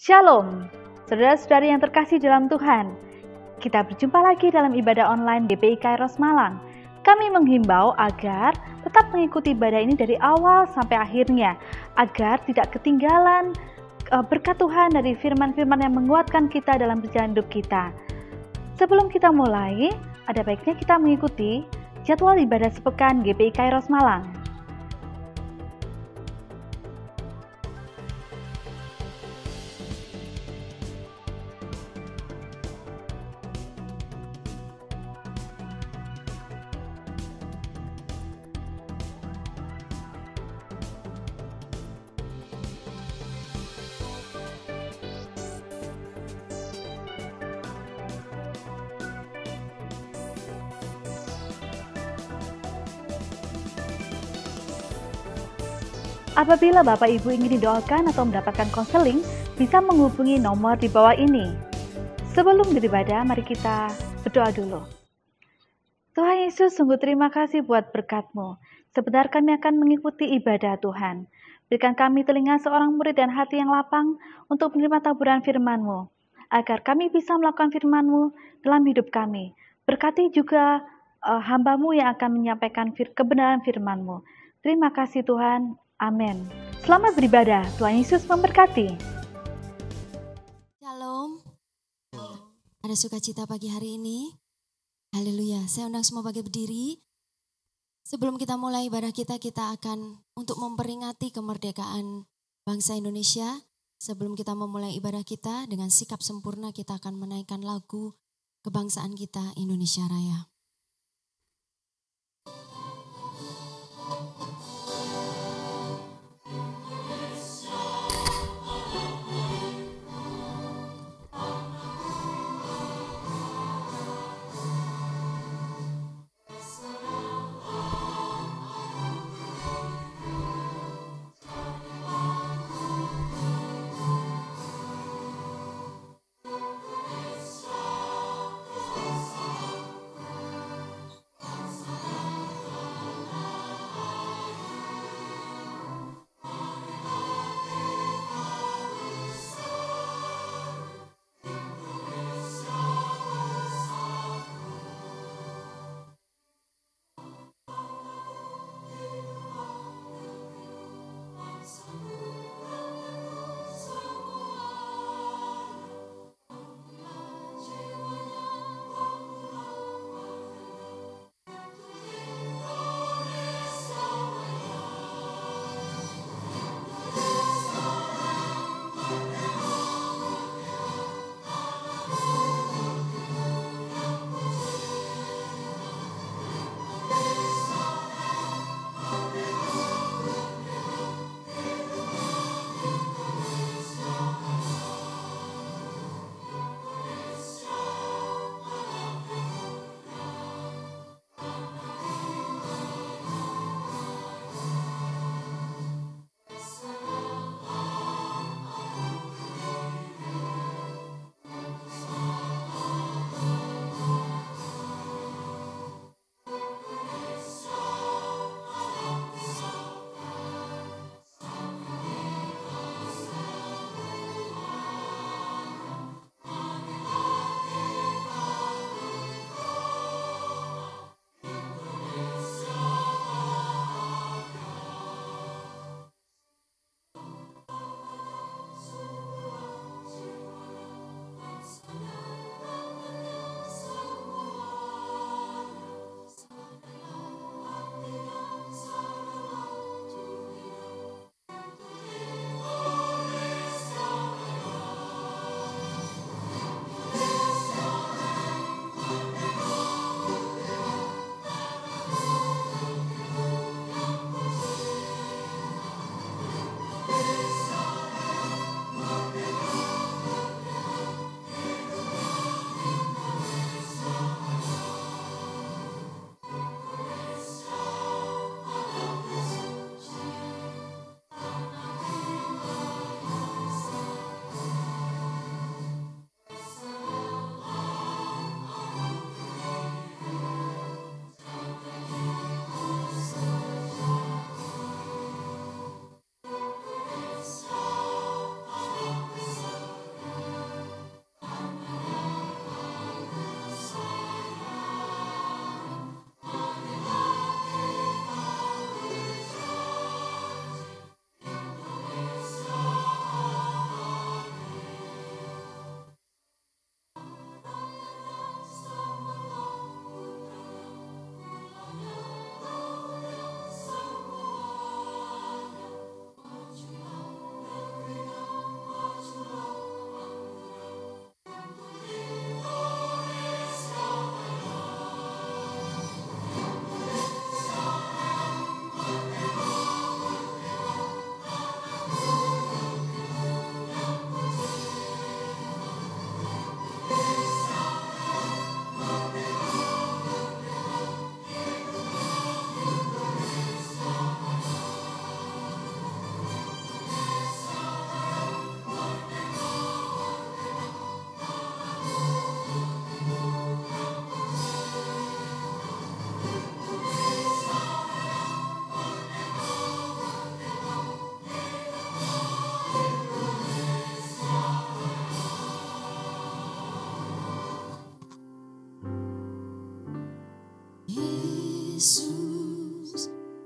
Shalom, saudara-saudari yang terkasih dalam Tuhan. Kita berjumpa lagi dalam ibadah online GPI Kairos Malang. Kami menghimbau agar tetap mengikuti ibadah ini dari awal sampai akhirnya, agar tidak ketinggalan berkat Tuhan dari firman-firman yang menguatkan kita dalam perjalanan hidup kita. Sebelum kita mulai, ada baiknya kita mengikuti jadwal ibadah sepekan GPI Kairos Malang. Apabila Bapak Ibu ingin didoakan atau mendapatkan konseling, bisa menghubungi nomor di bawah ini. Sebelum beribadah, mari kita berdoa dulu. Tuhan Yesus, sungguh terima kasih buat berkat-Mu. Sebentar kami akan mengikuti ibadah Tuhan. Berikan kami telinga seorang murid dan hati yang lapang untuk menerima taburan firman-Mu, agar kami bisa melakukan firman-Mu dalam hidup kami. Berkati juga hamba-Mu yang akan menyampaikan kebenaran firman-Mu. Terima kasih Tuhan. Amin. Selamat beribadah. Tuhan Yesus memberkati. Shalom. Ada sukacita pagi hari ini. Haleluya. Saya undang semua bagi berdiri. Sebelum kita mulai ibadah kita akan untuk memperingati kemerdekaan bangsa Indonesia. Sebelum kita memulai ibadah kita dengan sikap sempurna, kita akan menaikkan lagu kebangsaan kita Indonesia Raya.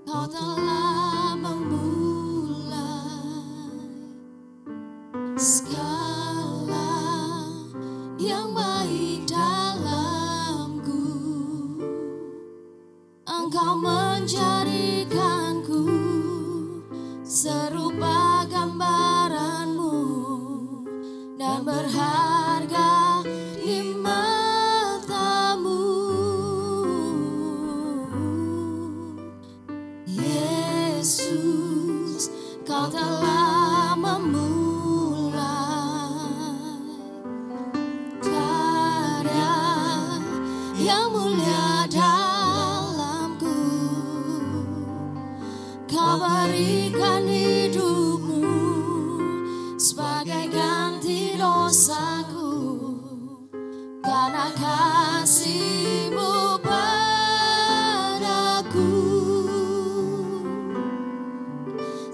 Kau telah memulai segala yang baik dalamku. Engkau menjadikanku serupa gambaranmu dan berharga di matamu. Yesus, kau telah memulai karya yang mulia dalamku. Kau berikan hidupmu sebagai ganti dosaku, karena kasih-Mu padaku.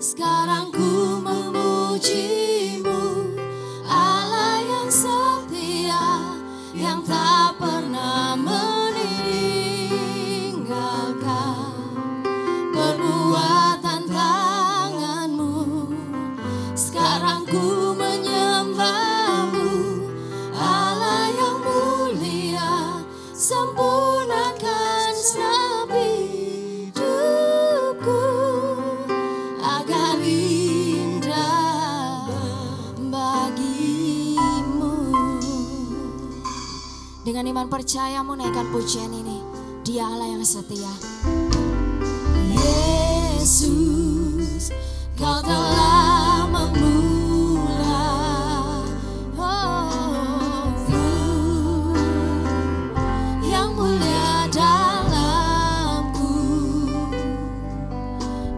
Sekarang ku memuji-Mu, Allah yang setia, yang tak pernah meninggalkan perbuatan tangan-Mu. Sekarang ku menyembah-Mu, Allah yang mulia, sempurnakan segenap hidupku agar indah bagi-Mu. Dengan iman percayamu naikkan pujian ini. Dia Allah yang setia. Yesus, kau telah memulai yang mulia dalamku.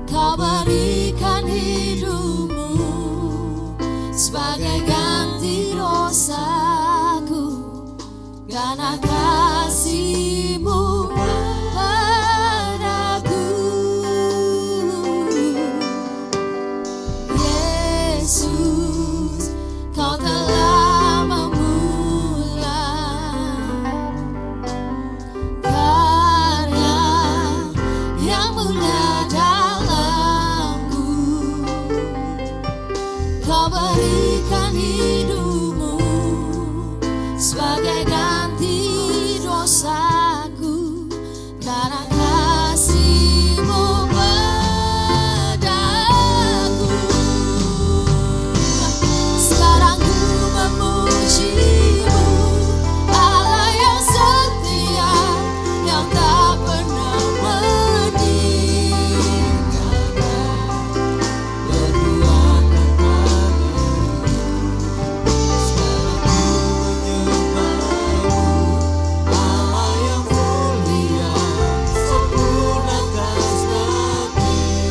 Kau berikan hidupmu sebagai ganti dosaku, karena kasih-Mu padaku. Yesus, kau telah memulai karya yang mulia dalamku. Kau berikan hidupmu sebagai ganti dosaku, karena kasih-Mu padaku. Sekarang ku memuji-Mu, Allah yang setia, yang tak pernah meninggalkan perbuatan tangan-Mu. Sekarang ku menyembah-Mu, Allah yang mulia, sempurnakan segenap hidupku agar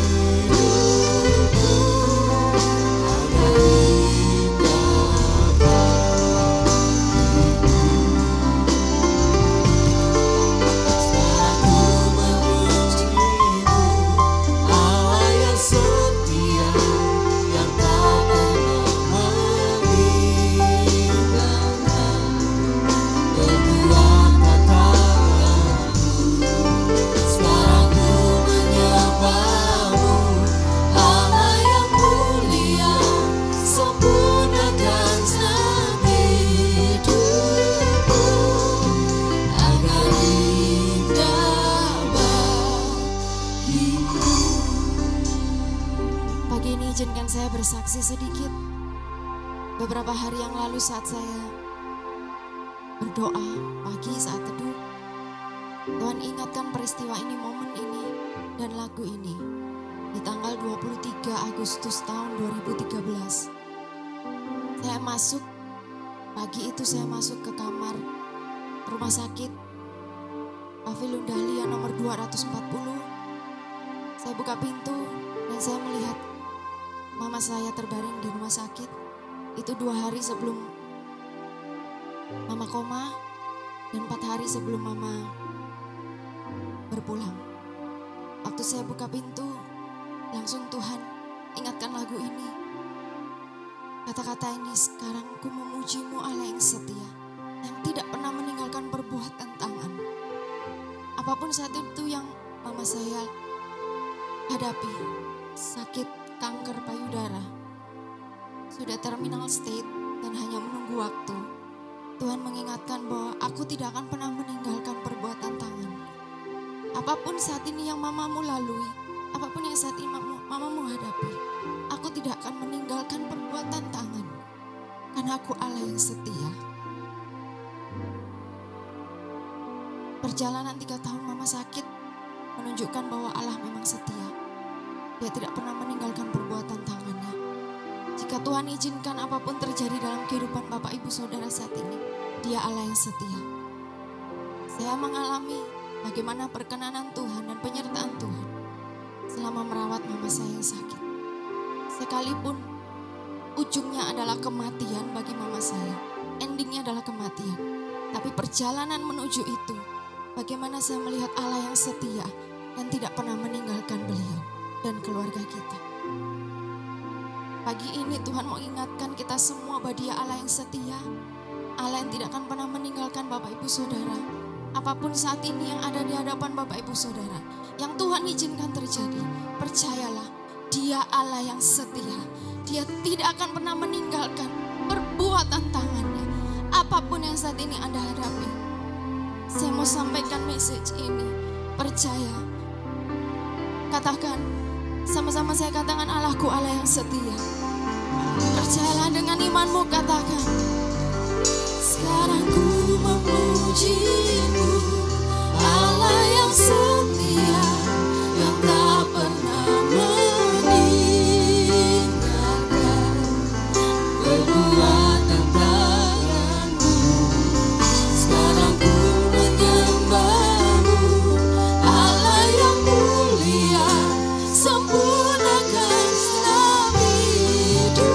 indah bagimu. Sekarang ku memuji-Mu, Allah yang setia, yang tak pernah meninggalkan perbuatan tangan-Mu. Sekarang ku menyembah-Mu, Allah yang mulia, sempurnakan segenap hidupku agar indah bagimu. Pagi ini izinkan saya bersaksi sedikit. Beberapa hari yang lalu saat saya berdoa pagi saat teduh, Tuhan ingatkan peristiwa ini, momen ini, dan lagu ini di tanggal 23 Agustus tahun 2013. Saya masuk, pagi itu saya masuk ke kamar rumah sakit Pavilion Dahlia nomor 240. Saya buka pintu dan saya melihat mama saya terbaring di rumah sakit. Itu 2 hari sebelum mama koma dan 4 hari sebelum mama berpulang. Waktu saya buka pintu, langsung Tuhan ingatkan lagu ini. Kata-kata ini, sekarang ku memuji-Mu Allah yang setia, yang tidak pernah meninggalkan perbuatan tangan. Apapun saat itu yang mama saya hadapi sakit kanker payudara, sudah terminal state dan hanya menunggu waktu. Tuhan mengingatkan bahwa aku tidak akan pernah meninggalkan perbuatan tangan. Apapun saat ini yang mamamu lalui, apapun yang saat ini mamamu hadapi, aku tidak akan meninggalkan perbuatan tangan. Karena aku Allah yang setia. Perjalanan 3 tahun mama sakit menunjukkan bahwa Allah memang setia. Dia tidak pernah meninggalkan perbuatan tangannya. Jika Tuhan izinkan apapun terjadi dalam kehidupan Bapak Ibu Saudara saat ini, Dia Allah yang setia. Saya mengalami bagaimana perkenanan Tuhan dan penyertaan Tuhan selama merawat mama saya yang sakit. Sekalipun ujungnya adalah kematian bagi mama saya, endingnya adalah kematian. Tapi perjalanan menuju itu, bagaimana saya melihat Allah yang setia dan tidak pernah meninggalkan beliau dan keluarga kita. Pagi ini Tuhan mau ingatkan kita semua bahwa Dia Allah yang setia, Allah yang tidak akan pernah meninggalkan Bapak Ibu Saudara. Apapun saat ini yang ada di hadapan Bapak Ibu Saudara, yang Tuhan izinkan terjadi, percayalah Dia Allah yang setia. Dia tidak akan pernah meninggalkan perbuatan tangannya. Apapun yang saat ini Anda hadapi, saya mau sampaikan message ini. Percaya, katakan, sama-sama saya katakan, Allahku Allah yang setia. Percayalah dengan imanmu, katakan, sekarang ku memuji-Mu, Allah yang setia, yang tak pernah meninggalkan perbuatan tangan-Mu. Sekarang ku menyembah-Mu, Allah yang mulia, sempurnakan setiap hidupku.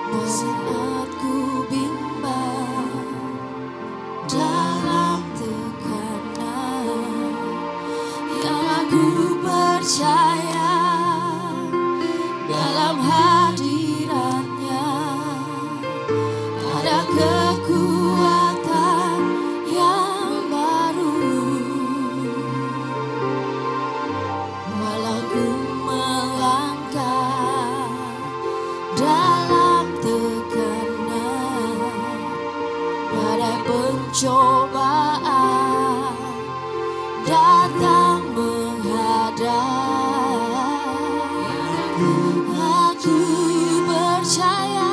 Saat ku bimbang dalam tekanan, yang aku percaya dalam hadiratnya ada kekuatan yang baru. Walau ku melangkah dalam tekanan, badai pencobaan datang menghadap, aku percaya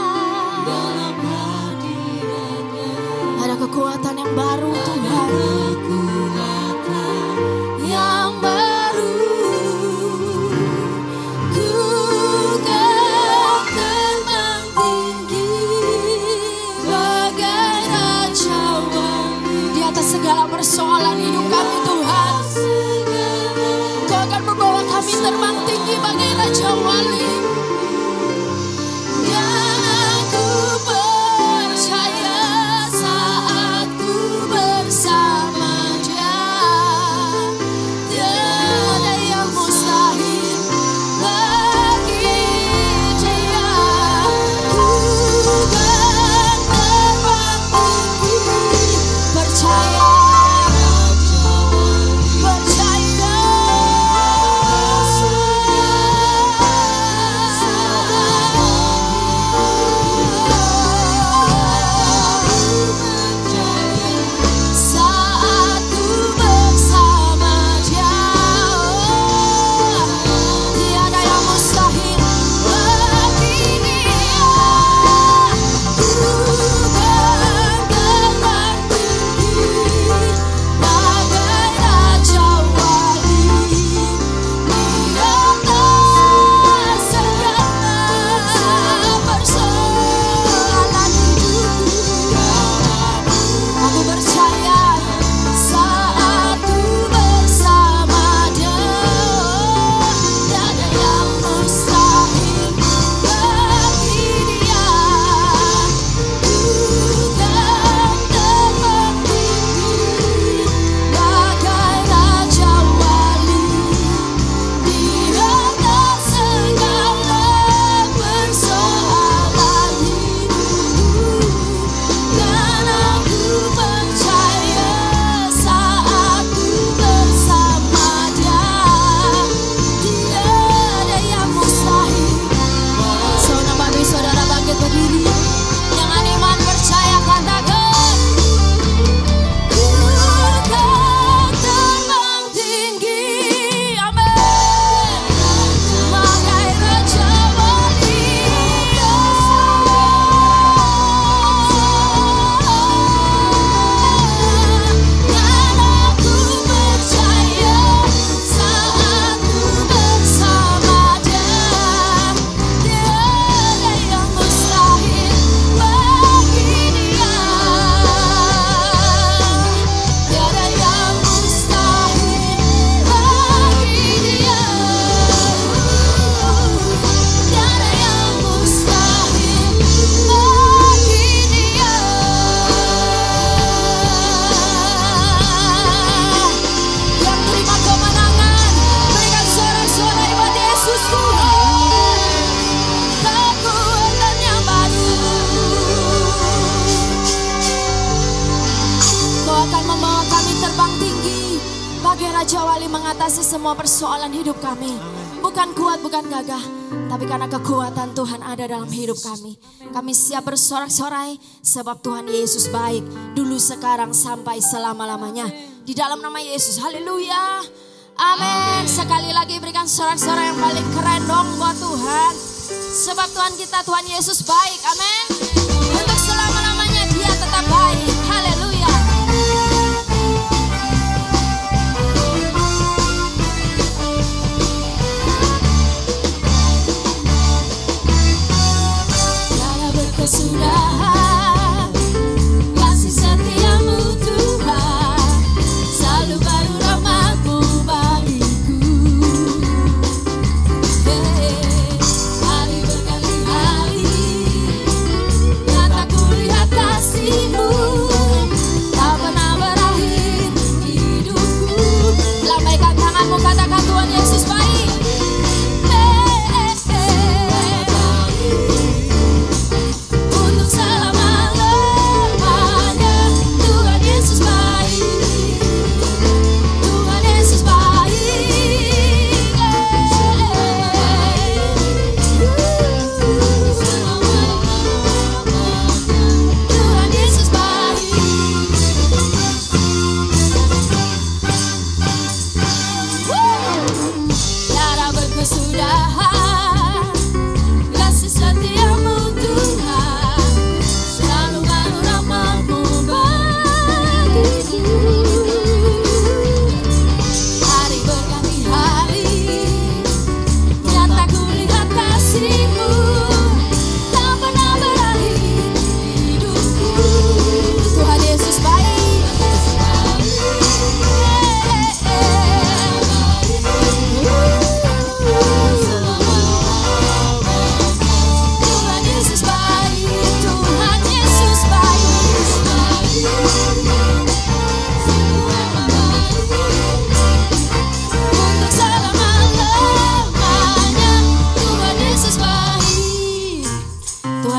dalam hadiratnya ada kekuatan yang baru, Tuhan, kekuatan yang baru. Ku kan terbang tinggi bagai raja wali di atas segala persoalan hidup kami, Tuhan. Kau akan membawa kami terbang tinggi bagai raja wali. Dan aku percaya saat ku bersama Dia, tiada yang mustahil bagi Dia. Ku kan terbang tinggi, percaya, percaya. Saat ku bersama Dia, tiada yang mustahil bagi Dia. Ku kan terbang tinggi bagai raja wali di atas segala persoalan hidupku. Aku percaya saat ku bersama Dia, tiada yang mustahil bagi Dia. Ku kan terbang tinggi bagai raja wali di atas segala persoalan hidupku. Dan aku percaya saat ku bersama Dia, tiada yang mustahil. Saudara bagi saudara bangkit berdiri, jangan iman percaya katakan, ku kan terbang tinggi, amin, bagai raja wali. Dan aku percaya saat ku bersama Dia, tiada yang mustahil bagi Dia. Tiada yang mustahil bagi Dia. Tiada yang mustahil bagi Dia. Yang terima kemenangan, berikan sorak-sorai buat Yesus Tuhan. Kekuatan yang baru. Kau akan membawa kami terbang tinggi bagai raja wali mengatasi semua persoalan hidup kami. Bukan kuat, bukan gagah, tapi karena kekuatan Tuhan ada dalam hidup kami. Kami siap bersorak-sorai sebab Tuhan Yesus baik dulu, sekarang, sampai selama-lamanya. Di dalam nama Yesus, haleluya, amin. Sekali lagi berikan sorak-sorai yang paling keren dong buat Tuhan. Sebab Tuhan kita, Tuhan Yesus baik, amin. Untuk selama-lamanya Dia tetap baik, haleluya. Tiada berkesudahan kasih setiamu Tuhan, selalu baru rahmat-Mu bagiku. Hari berkali hari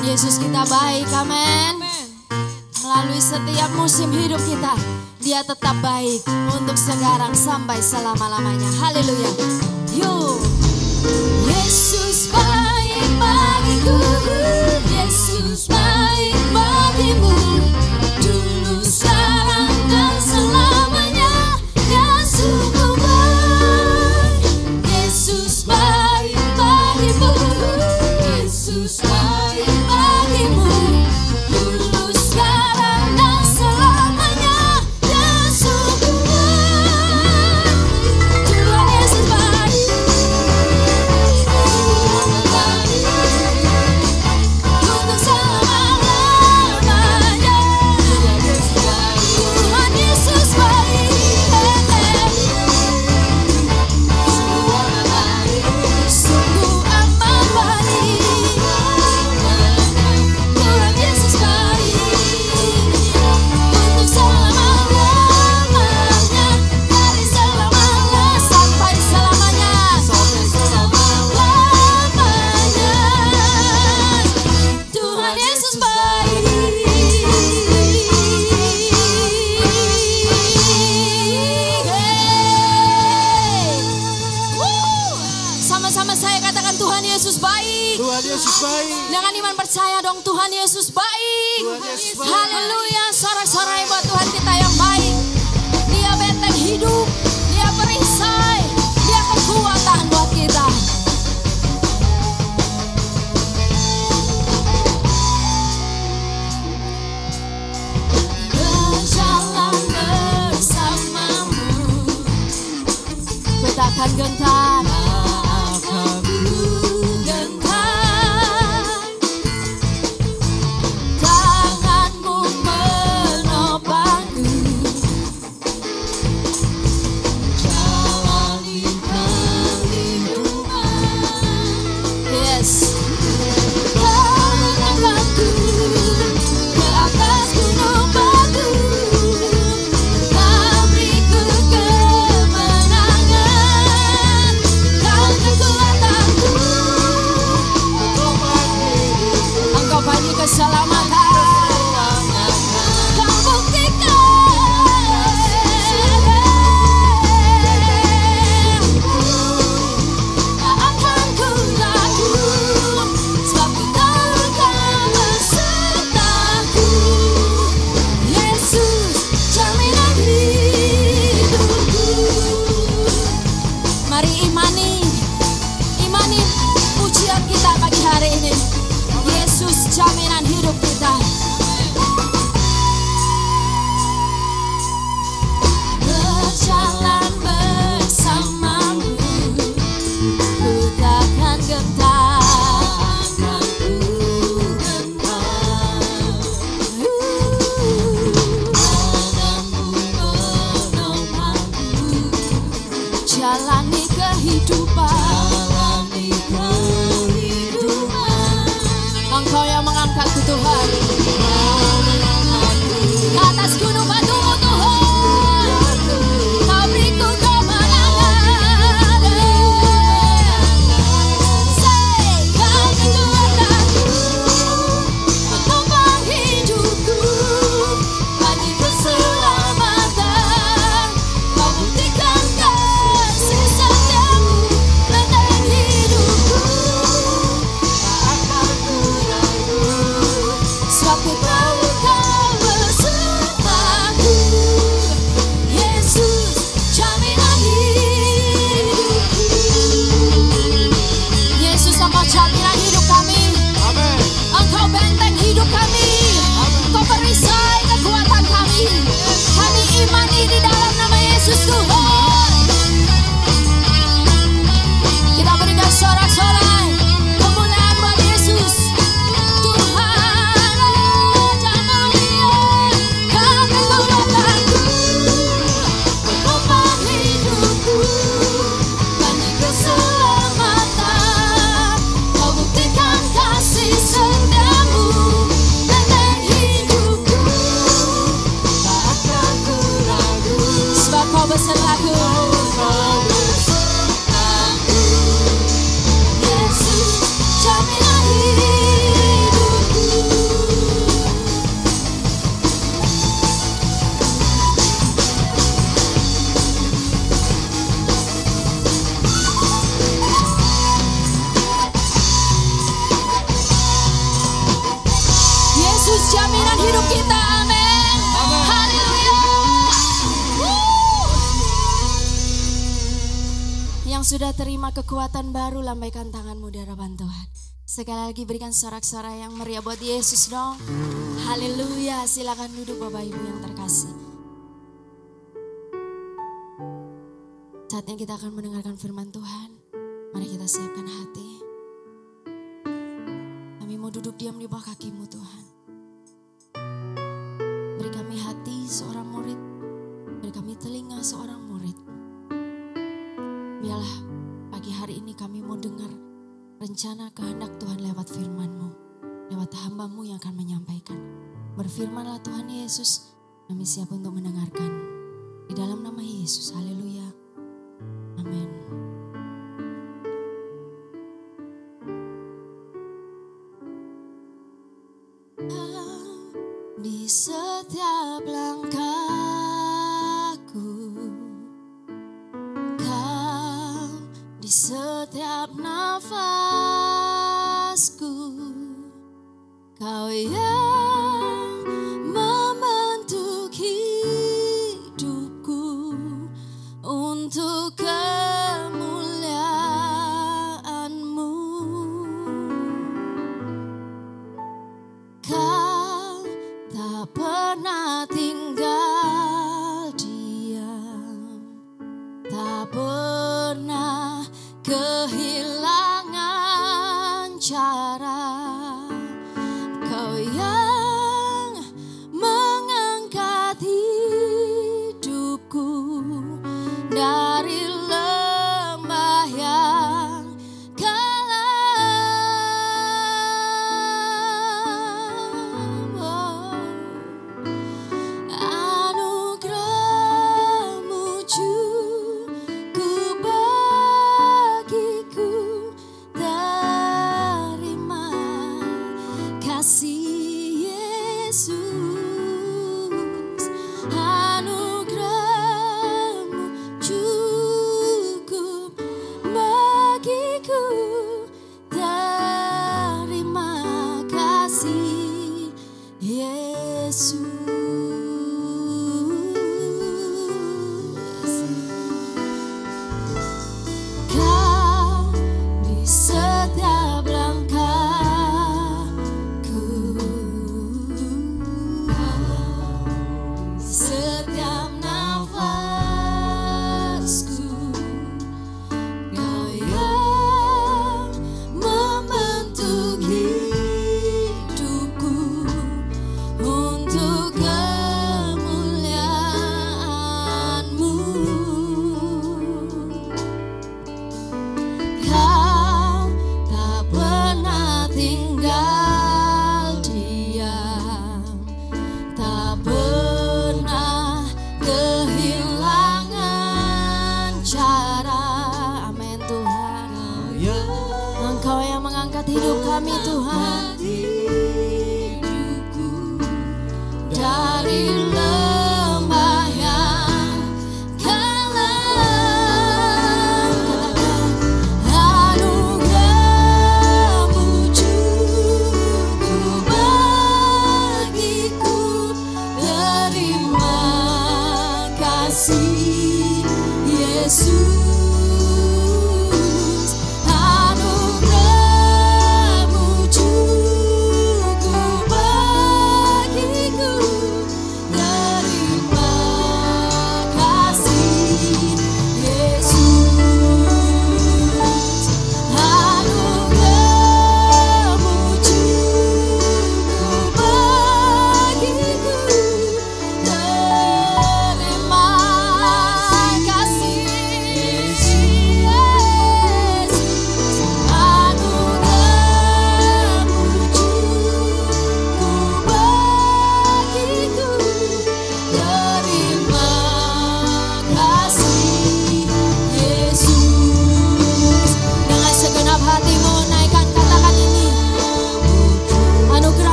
Tuhan Yesus kita baik, amin. Melalui setiap musim hidup kita, Dia tetap baik untuk sekarang sampai selama-lamanya. Haleluya. Yuk. Yesus baik bagiku, Yesus baik bagimu, dulu, sekarang, dan selamanya. Dia sungguh baik. Yesus baik bagimu, Yesus baik bagimu, dulu, sekarang, dan selamanya. Dia sungguh baik. Tuhan Yesus baik. Untuk selama-lamanya. Tuhan Yesus baik. Sungguh amat baik. Tuhan Yesus baik. Untuk selama-lamanya. Dari selama-lamanya sampai selamanya. Selama-lamanya. Tuhan Yesus baik. Sama-sama saya katakan Tuhan Yesus baik. Tuhan Yesus baik. Dengan iman percaya dong, Tuhan Yesus baik. Tuhan Yesus baik. Haleluya, sorak-sorai buat Tuhan kita yang baik. Dia benteng hidup, Dia perisai, Dia kekuatan buat kita. Berjalan bersamamu, ku takkan gentar. Tanganmu menopangku, jalani kehidupan. Yes. Kau mengangkatku ke atas gunung batu, kau beriku kemenangan, kau kekuatanku, engkau bagi keselamatan, kau buktikan. Tak akan ku ragu, sebab Engkau besertaku. Yesus, jaminan hidupku. Mari imani pujian kita pagi hari ini. Yesus, jaminan hidup kita. Berjalan bersamamu, ku takkan gentar. Jalani kehidupan. Engkau yang mengangkatku Tuhan, ke atas gunung batumu Tuhan, kau beriku kemenangan. Kau kekuatanku, penopang hidupku, bagi keselamatan. Kau buktikan kasih setiamu, benteng hidupku. Tak akan ku ragu, sebab jaminan hidup kita. Amin. Haleluya. Yang sudah terima kekuatan baru, lambaikan tanganmu di hadapan Tuhan. Sekali lagi berikan sorak-sorai yang meriah buat Yesus dong. Haleluya. Silakan duduk Bapak Ibu yang terkasih. Saatnya kita akan mendengarkan firman Tuhan. Mari kita siapkan hati. Kami mau duduk diam di bawah kaki-Mu Tuhan. Beri kami hati seorang murid. Beri kami telinga seorang murid. Biarlah pagi hari ini kami mau dengar rencana kehendak Tuhan lewat firman-Mu. Lewat hamba-Mu yang akan menyampaikan. Berfirmanlah Tuhan Yesus. Kami siap untuk mendengarkan. Di dalam nama Yesus. Haleluya. Amin. Di setiap langkahku, Kau di setiap nafasku, Kau yang membentuk hidupku untuk kemuliaan-Mu. Kau tak pernah tinggal diam, tak pernah kehilangan cara. Kau yang mengangkat hidupku dari lembah yang kelam. Anugerah-Mu cukup bagiku, terima kasih Yesus. Anugerah-Mu cukup bagiku, terima kasih Yesus. Kau di setiap langkahku,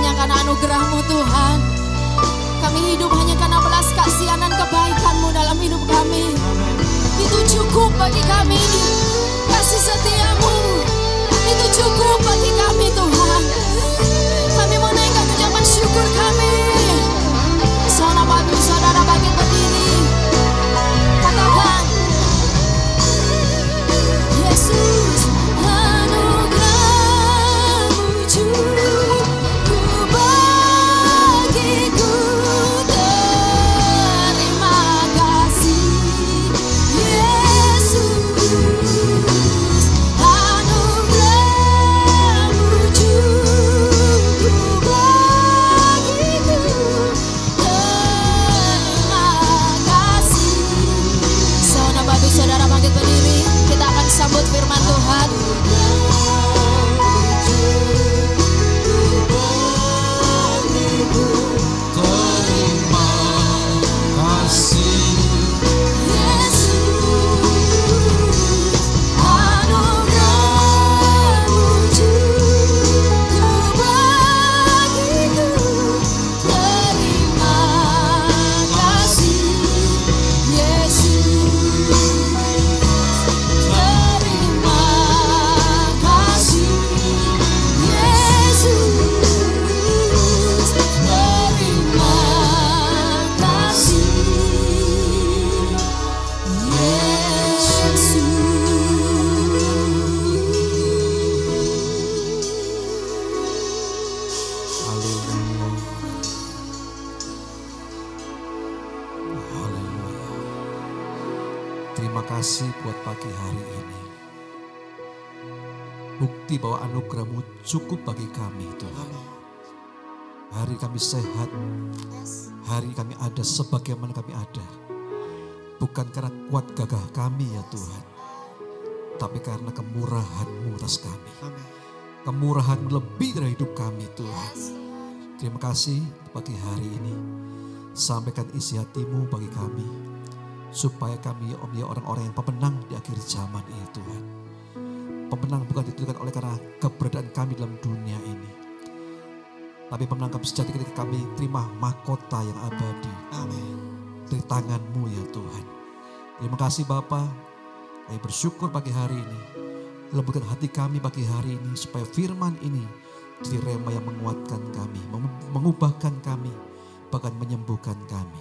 hanya karena anugerah-Mu Tuhan. Kami hidup hanya karena belas kasihan dan kebaikan-Mu dalam hidup kami. Itu cukup bagi kami. Kasih setia-Mu itu cukup bagi kami Tuhan. Kami mau naikkan ucapan syukur kami. Saudara bagi saudara bangkit berdiri. Katakan, Yesus, anugerah-Mu cukup bagiku. Terima kasih, Yesus. Anugerah-Mu cukup bagiku. Terima kasih. Saudara bagi saudara bangkit berdiri. Kita akan sambut firman Tuhan. Terima kasih, Yesus, anugerah-Mu cukup bagiku. Terima kasih, Yesus. Terima kasih, Yesus. Terima kasih, haleluya, haleluya. Terima kasih buat pagi hari ini. Bukti bahwa anugerah-Mu cukup bagi kami Tuhan. Hari kami sehat, hari kami ada sebagaimana kami ada. Bukan karena kuat gagah kami ya Tuhan, tapi karena kemurahan-Mu atas kami. Kemurahan lebih dari hidup kami Tuhan. Terima kasih pagi hari ini. Sampaikan isi hati-Mu bagi kami. Supaya kami ya orang-orang yang pemenang di akhir zaman ini Tuhan. Pemenang bukan ditentukan oleh karena keberadaan kami dalam dunia ini. Tapi pemenang kami sejati ketika kami terima mahkota yang abadi. Amin. Dari tangan-Mu ya Tuhan. Terima kasih Bapa. Kami bersyukur pagi hari ini. Lembutkan hati kami pagi hari ini supaya firman ini jadi rema yang menguatkan kami, mengubahkan kami, bahkan menyembuhkan kami.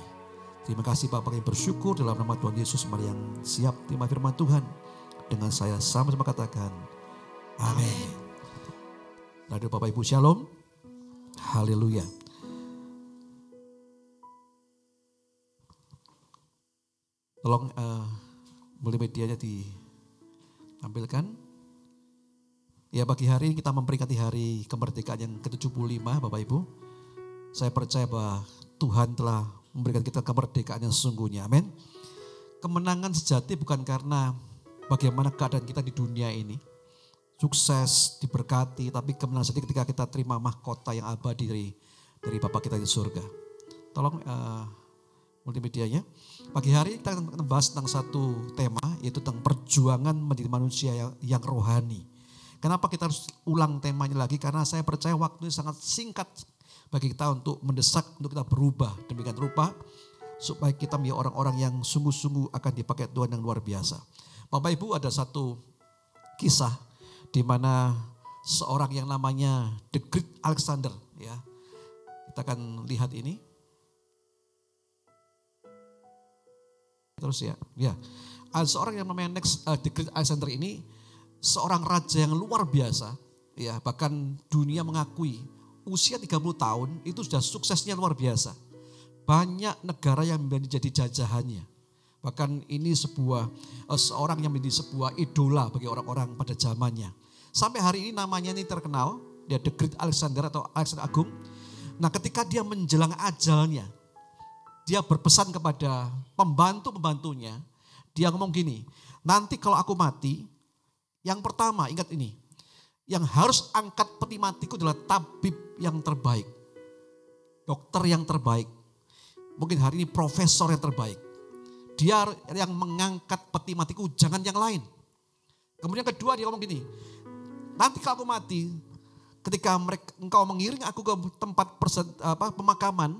Terima kasih Bapak, kami bersyukur dalam nama Tuhan Yesus. Mari yang siap terima firman Tuhan dengan saya sama-sama katakan amin. Radio Bapak Ibu Shalom. Haleluya. Tolong multimedianya ditampilkan. Ya, pagi hari kita memperingati hari kemerdekaan yang ke-75 Bapak Ibu. Saya percaya bahwa Tuhan telah memberikan kita kemerdekaan yang sesungguhnya. Amin. Kemenangan sejati bukan karena bagaimana keadaan kita di dunia ini. Sukses, diberkati, tapi kemenangan sejati ketika kita terima mahkota yang abadi dari Bapa kita di surga. Tolong multimedianya. Pagi hari kita akan membahas tentang satu tema, yaitu tentang perjuangan menjadi manusia yang rohani. Kenapa kita harus ulang temanya lagi? Karena saya percaya waktunya sangat singkat bagi kita untuk mendesak, untuk kita berubah demikian rupa. Supaya kita menjadi orang-orang yang sungguh-sungguh akan dipakai Tuhan yang luar biasa. Bapak Ibu, ada satu kisah di mana seorang yang namanya The Great Alexander. Ya, kita akan lihat ini. Terus ya. Ada seorang yang namanya The Great Alexander ini seorang raja yang luar biasa, ya, bahkan dunia mengakui usia 30 tahun itu sudah suksesnya luar biasa. Banyak negara yang menjadi jajahannya. Bahkan ini seorang yang menjadi sebuah idola bagi orang-orang pada zamannya. Sampai hari ini namanya ini terkenal, dia The Great Alexander atau Alexander Agung. Nah, ketika dia menjelang ajalnya, dia berpesan kepada pembantu-pembantunya, dia ngomong gini, nanti kalau aku mati, yang pertama, ingat ini, yang harus angkat peti matiku adalah tabib yang terbaik, dokter yang terbaik, mungkin hari ini profesor yang terbaik. Dia yang mengangkat peti matiku, jangan yang lain. Kemudian kedua dia ngomong gini, nanti kalau aku mati, ketika engkau mengiring aku ke tempat pemakaman,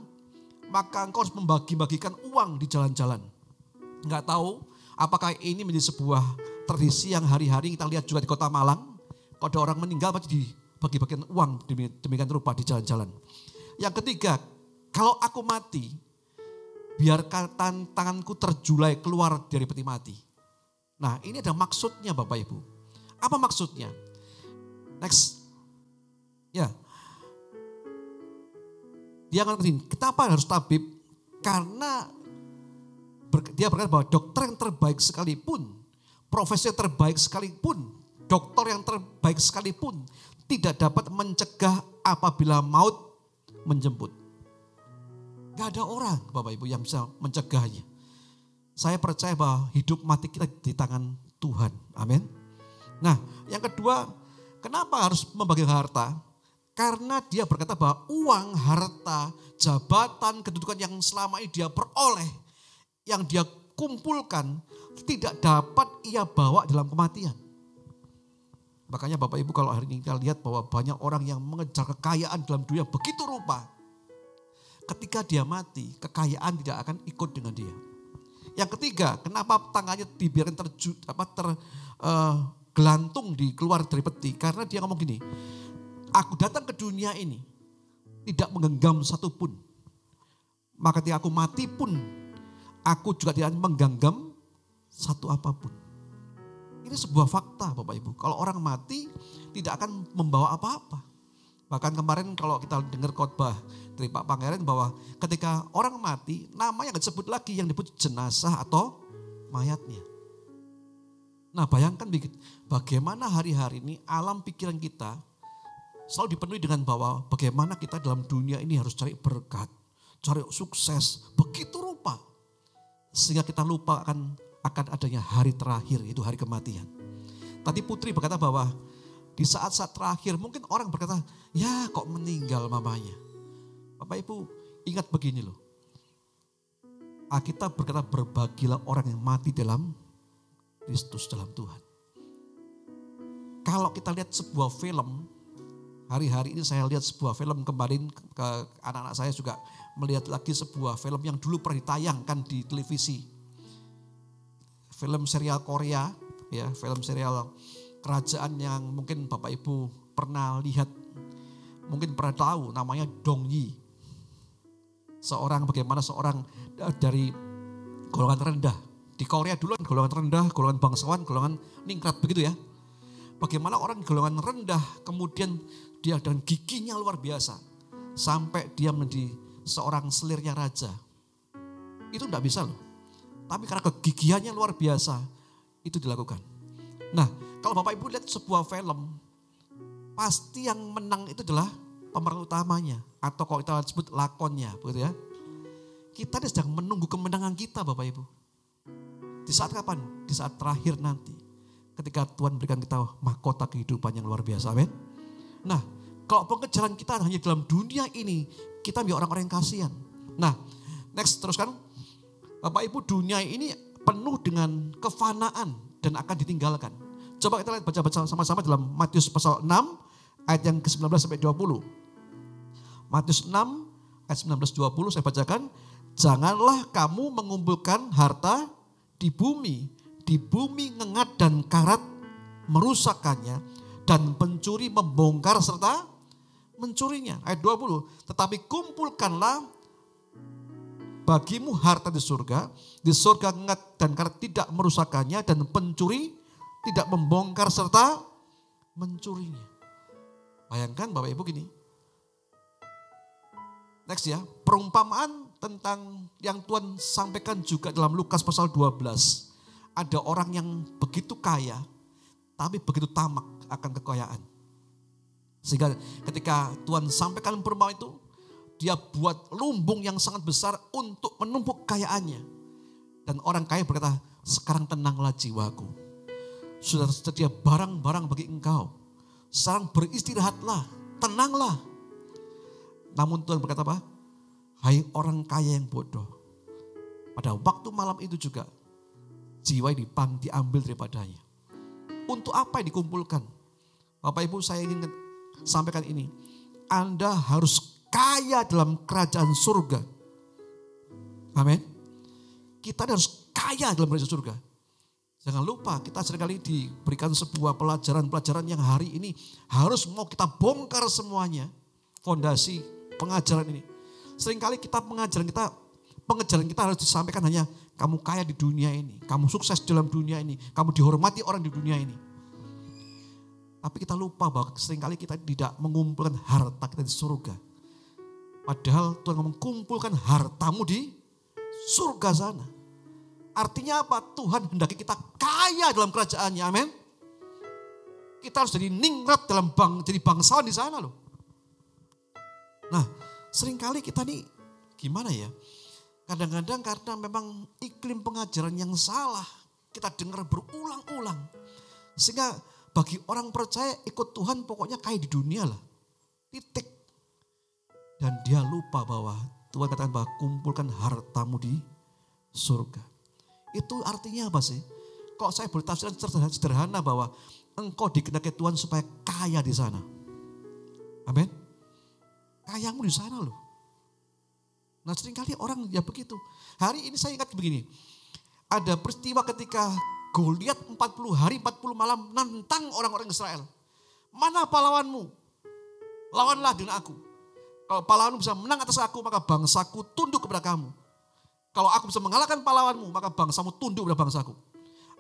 maka engkau harus membagi-bagikan uang di jalan-jalan. Enggak tahu apakah ini menjadi sebuah tradisi yang hari-hari kita lihat juga di Kota Malang. Kalau ada orang meninggal pasti dibagi-bagikan uang demikian rupa di jalan-jalan. Yang ketiga, kalau aku mati, biarkan tanganku terjulai keluar dari peti mati. Nah, ini ada maksudnya Bapak Ibu. Apa maksudnya? Next. Ya. Dia akan begini, kenapa harus tabib? Karena dia berkata bahwa dokter yang terbaik sekalipun, profesi yang terbaik sekalipun, dokter yang terbaik sekalipun tidak dapat mencegah apabila maut menjemput. Gak ada orang Bapak Ibu yang bisa mencegahnya. Saya percaya bahwa hidup mati kita di tangan Tuhan. Amin. Nah yang kedua, kenapa harus membagi harta? Karena dia berkata bahwa uang, harta, jabatan, kedudukan yang selama ini dia peroleh, yang dia kumpulkan, tidak dapat ia bawa dalam kematian. Makanya Bapak Ibu kalau hari ini kita lihat bahwa banyak orang yang mengejar kekayaan dalam dunia begitu rupa. Ketika dia mati, kekayaan tidak akan ikut dengan dia. Yang ketiga, kenapa tangannya dibiarkan tergelantung keluar dari peti? Karena dia ngomong gini, aku datang ke dunia ini tidak menggenggam satupun. Maka ketika aku mati pun, aku juga tidak menggenggam satu apapun. Ini sebuah fakta Bapak Ibu. Kalau orang mati tidak akan membawa apa-apa. Bahkan kemarin kalau kita dengar khotbah dari Pak Pangeran bahwa ketika orang mati namanya nggak disebut lagi, yang disebut jenazah atau mayatnya. Nah bayangkan bagaimana hari-hari ini alam pikiran kita selalu dipenuhi dengan bahwa bagaimana kita dalam dunia ini harus cari berkat, cari sukses, begitu rupa. Sehingga kita lupa akan adanya hari terakhir, itu hari kematian. Tadi Putri berkata bahwa di saat-saat terakhir mungkin orang berkata, ya kok meninggal mamanya. Bapak Ibu ingat begini loh. Alkitab berkata berbagilah orang yang mati dalam Kristus, dalam Tuhan. Kalau kita lihat sebuah film, hari-hari ini saya lihat sebuah film, kemarin ke anak-anak saya juga melihat lagi sebuah film yang dulu pernah ditayangkan di televisi. Film serial Korea, ya, film serial kerajaan yang mungkin Bapak Ibu pernah lihat, mungkin pernah tahu, namanya Dong Yi. Bagaimana seorang dari golongan rendah. Di Korea dulu golongan rendah, golongan bangsawan, golongan ningrat begitu ya. Bagaimana orang golongan rendah kemudian dia dengan giginya luar biasa. Sampai dia menjadi seorang selirnya raja. Itu enggak bisa loh. Tapi karena kegigihannya luar biasa, itu dilakukan. Nah, kalau Bapak Ibu lihat sebuah film, pasti yang menang itu adalah pemeran utamanya. Atau kalau kita sebut lakonnya, begitu ya. Kita sedang menunggu kemenangan kita Bapak Ibu. Di saat kapan? Di saat terakhir nanti. Ketika Tuhan berikan kita mahkota kehidupan yang luar biasa, amin. Nah, kalau pengejaran kita hanya dalam dunia ini, kita menjadi orang-orang yang kasihan. Nah, next teruskan. Bapak Ibu, dunia ini penuh dengan kefanaan dan akan ditinggalkan. Coba kita lihat baca sama-sama dalam Matius pasal 6 ayat yang ke-19 sampai 20. Matius 6 ayat 19-20 saya bacakan. Janganlah kamu mengumpulkan harta di bumi ngengat dan karat merusakkannya, dan pencuri membongkar serta mencurinya. Ayat 20, tetapi kumpulkanlah bagimu harta di surga ngengat dan karat tidak merusakkannya, dan pencuri tidak membongkar serta mencurinya. Bayangkan Bapak Ibu gini. Next ya, perumpamaan tentang yang Tuhan sampaikan juga dalam Lukas pasal 12. Ada orang yang begitu kaya, tapi begitu tamak akan kekayaan. Sehingga ketika Tuhan sampaikan perumpamaan itu, dia buat lumbung yang sangat besar untuk menumpuk kekayaannya. Dan orang kaya berkata, sekarang tenanglah jiwaku. Sudah tersedia barang-barang bagi engkau. Sekarang beristirahatlah, tenanglah. Namun Tuhan berkata apa? Hai orang kaya yang bodoh. Pada waktu malam itu juga, jiwa diambil daripadanya. Untuk apa yang dikumpulkan? Bapak Ibu, saya ingin sampaikan ini. Anda harus kaya dalam kerajaan surga. Amin. Kita harus kaya dalam kerajaan surga. Jangan lupa kita seringkali diberikan sebuah pelajaran-pelajaran yang hari ini harus mau kita bongkar semuanya. Fondasi pengajaran ini. Seringkali pengajaran kita harus disampaikan hanya kamu kaya di dunia ini. Kamu sukses dalam dunia ini. Kamu dihormati orang di dunia ini. Tapi kita lupa bahwa seringkali kita tidak mengumpulkan harta kita di surga. Padahal Tuhan mengumpulkan hartamu di surga sana. Artinya apa? Tuhan hendaki kita kaya dalam kerajaannya, amin. Kita harus jadi ningrat jadi bangsawan di sana loh. Nah, seringkali kita nih gimana ya? Kadang-kadang karena memang iklim pengajaran yang salah, kita dengar berulang-ulang. Sehingga bagi orang percaya ikut Tuhan pokoknya kaya di dunia lah. Titik. Dan dia lupa bahwa Tuhan katakan bahwa kumpulkan hartamu di surga. Itu artinya apa sih? Kalau saya boleh tafsirkan sederhana bahwa engkau dikehendaki Tuhan supaya kaya di sana. Amin. Kayamu di sana loh. Nah seringkali orang ya begitu. Hari ini saya ingat begini. Ada peristiwa ketika Goliat 40 hari 40 malam nantang orang-orang Israel. Mana pahlawanmu? Lawanlah dengan aku. Kalau pahlawanmu bisa menang atas aku, maka bangsaku tunduk kepada kamu. Kalau aku bisa mengalahkan pahlawanmu, maka bangsamu tunduk kepada bangsaku.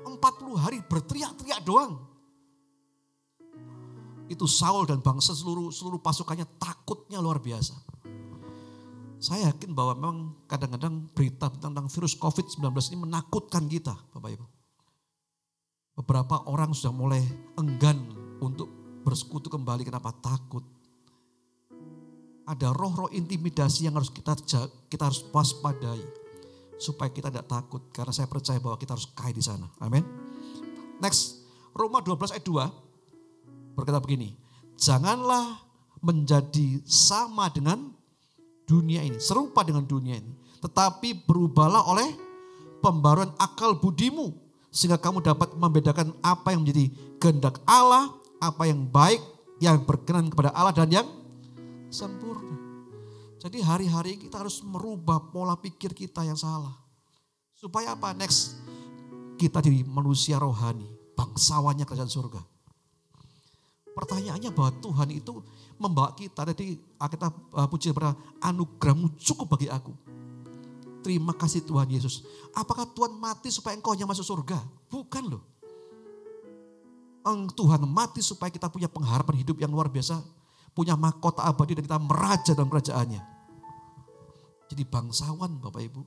40 hari berteriak-teriak doang. Itu Saul dan bangsa seluruh pasukannya takutnya luar biasa. Saya yakin bahwa memang kadang-kadang berita tentang virus COVID-19 ini menakutkan kita, Bapak Ibu. Beberapa orang sudah mulai enggan untuk bersekutu kembali, kenapa? Takut. Ada roh-roh intimidasi yang harus kita harus waspadai. Supaya kita tidak takut. Karena saya percaya bahwa kita harus kaya di sana. Amin. Next. Roma 12 ayat 2. Berkata begini. Janganlah menjadi sama dengan dunia ini. Serupa dengan dunia ini. Tetapi berubahlah oleh pembaruan akal budimu. Sehingga kamu dapat membedakan apa yang menjadi kehendak Allah. Apa yang baik. Yang berkenan kepada Allah dan yang sempurna. Jadi hari-hari kita harus merubah pola pikir kita yang salah. Supaya apa? Next. Kita jadi manusia rohani. Bangsawannya kerajaan surga. Pertanyaannya bahwa Tuhan itu membawa kita. Jadi kita puji pada anugerahmu cukup bagi aku. Terima kasih Tuhan Yesus. Apakah Tuhan mati supaya engkau hanya masuk surga? Bukan loh. Tuhan mati supaya kita punya pengharapan hidup yang luar biasa. Punya mahkota abadi dan kita meraja dalam kerajaannya. Jadi bangsawan Bapak Ibu.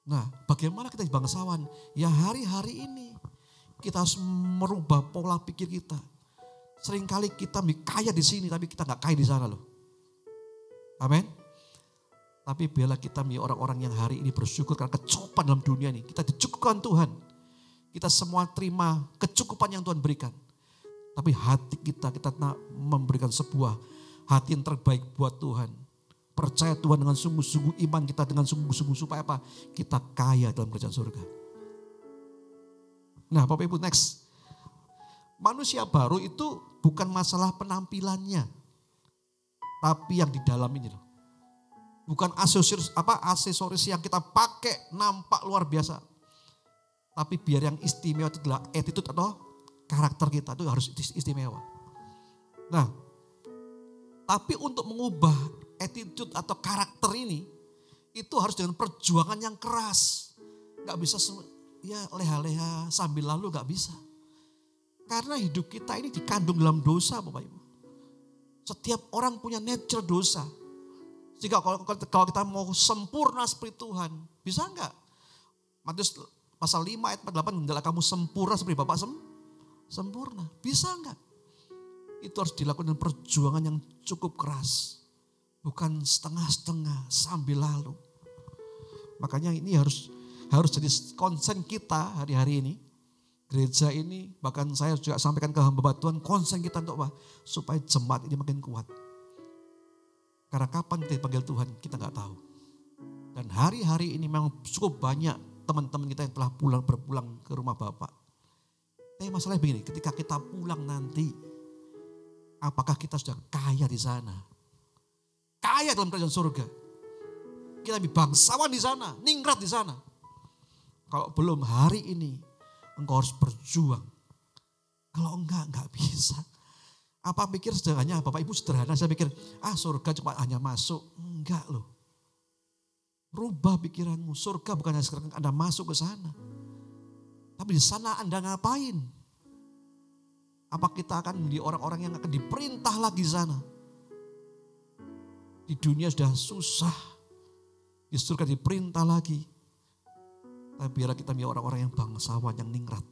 Nah bagaimana kita bangsawan? Ya hari-hari ini kita harus merubah pola pikir kita. Seringkali kita kaya di sini tapi kita gak kaya di sana loh. Amin. Tapi biarlah kita orang-orang yang hari ini bersyukur karena kecukupan dalam dunia ini. Kita dicukupkan Tuhan. Kita semua terima kecukupan yang Tuhan berikan. Tapi hati kita memberikan sebuah hati yang terbaik buat Tuhan. Percaya Tuhan dengan sungguh-sungguh, iman kita dengan sungguh-sungguh supaya apa? Kita kaya dalam kerajaan surga. Nah Bapak Ibu next. Manusia baru itu bukan masalah penampilannya. Tapi yang di dalam ini loh. Bukan aksesoris yang kita pakai nampak luar biasa. Tapi biar yang istimewa itu adalah attitude atau karakter kita itu harus istimewa. Nah, tapi untuk mengubah attitude atau karakter ini, itu harus dengan perjuangan yang keras. Gak bisa ya leha-leha sambil lalu gak bisa. Karena hidup kita ini dikandung dalam dosa Bapak Ibu. Setiap orang punya nature dosa. Jika kalau kita mau sempurna seperti Tuhan, bisa enggak? Matius pasal 5 ayat 48, hendaklah kamu sempurna seperti Bapak sempurna. Bisa enggak? Itu harus dilakukan dengan perjuangan yang cukup keras. Bukan setengah-setengah sambil lalu. Makanya ini harus jadi konsen kita hari-hari ini. Gereja ini, bahkan saya juga sampaikan ke hamba Tuhan, konsen kita untuk apa? Supaya jemaat ini makin kuat. Karena kapan kita dipanggil Tuhan, kita nggak tahu. Dan hari-hari ini memang cukup banyak teman-teman kita yang telah berpulang ke rumah Bapak. Tapi masalahnya begini, ketika kita pulang nanti, Apakah kita sudah kaya di sana? Kaya dalam kerajaan surga. Kita lebih bangsawan di sana, ningrat di sana. Kalau belum hari ini, engkau harus berjuang. Kalau enggak bisa. Apa pikir sederhananya, Bapak Ibu sederhana, saya pikir, surga cuma hanya masuk. Enggak loh. Rubah pikiranmu, surga bukan hanya sekarang Anda masuk ke sana. Tapi di sana Anda ngapain? Apa kita akan menjadi orang-orang yang akan diperintah lagi di sana? Di dunia sudah susah, di surga diperintah lagi. Tapi biarlah kita menjadi orang-orang yang bangsawan, yang ningrat.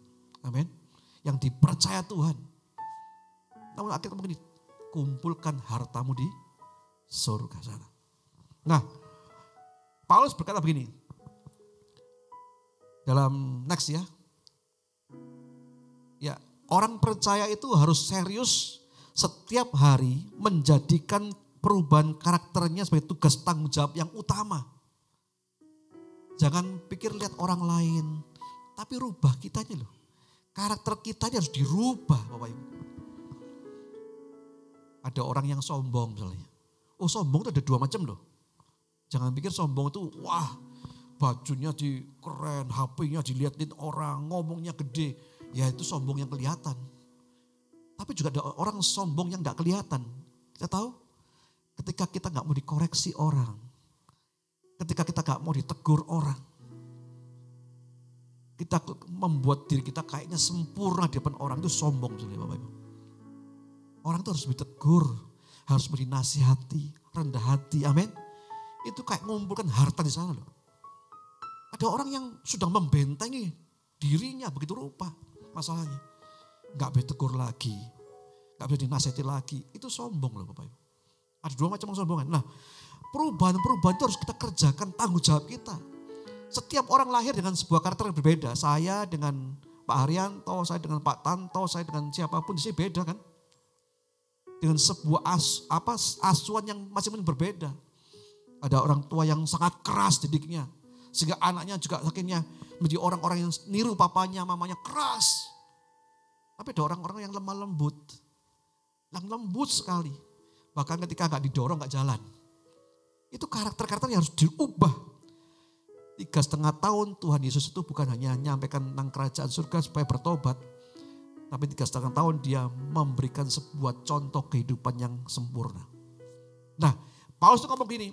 Amin. Yang dipercaya Tuhan. Namun akhirnya mungkin kumpulkan hartamu di surga sana. Nah, Paulus berkata begini. Dalam next ya. Ya, orang percaya itu harus serius setiap hari menjadikan perubahan karakternya sebagai tugas tanggung jawab yang utama. Jangan pikir lihat orang lain, tapi rubah kitanya loh. Karakter kitanya harus dirubah, Bapak Ibu. Ada orang yang sombong misalnya. Sombong itu ada dua macam loh. Jangan pikir sombong itu wah bajunya keren, HP-nya dilihatin orang, ngomongnya gede. Ya itu sombong yang kelihatan. Tapi juga ada orang sombong yang gak kelihatan. Kita tahu ketika kita gak mau dikoreksi orang. Ketika kita gak mau ditegur orang. Kita membuat diri kita kayaknya sempurna di depan orang, itu sombong sebenarnya Bapak Ibu. Orang itu harus ditegur, harus dinasihati, rendah hati, amin. Itu kayak mengumpulkan harta di sana loh. Ada orang yang sudah membentengi dirinya begitu rupa masalahnya. Gak bisa tegur lagi, gak bisa dinasihati lagi, itu sombong loh Bapak Ibu. Ada dua macam kesombongan. Nah, perubahan-perubahan itu harus kita kerjakan, tanggung jawab kita. Setiap orang lahir dengan sebuah karakter yang berbeda. Saya dengan Pak Haryanto, saya dengan Pak Tanto, saya dengan siapapun di sini beda kan. Dengan sebuah asuhan yang masing-masing berbeda. Ada orang tua yang sangat keras didiknya. Sehingga anaknya juga akhirnya menjadi orang-orang yang niru papanya, mamanya keras. Tapi ada orang-orang yang lemah lembut. Yang lembut sekali. Bahkan ketika gak didorong gak jalan. Itu karakter-karakter yang harus diubah. 3,5 tahun Tuhan Yesus itu bukan hanya menyampaikan tentang kerajaan surga supaya bertobat. Tapi 3,5 tahun dia memberikan sebuah contoh kehidupan yang sempurna. Nah, Paulus itu ngomong gini.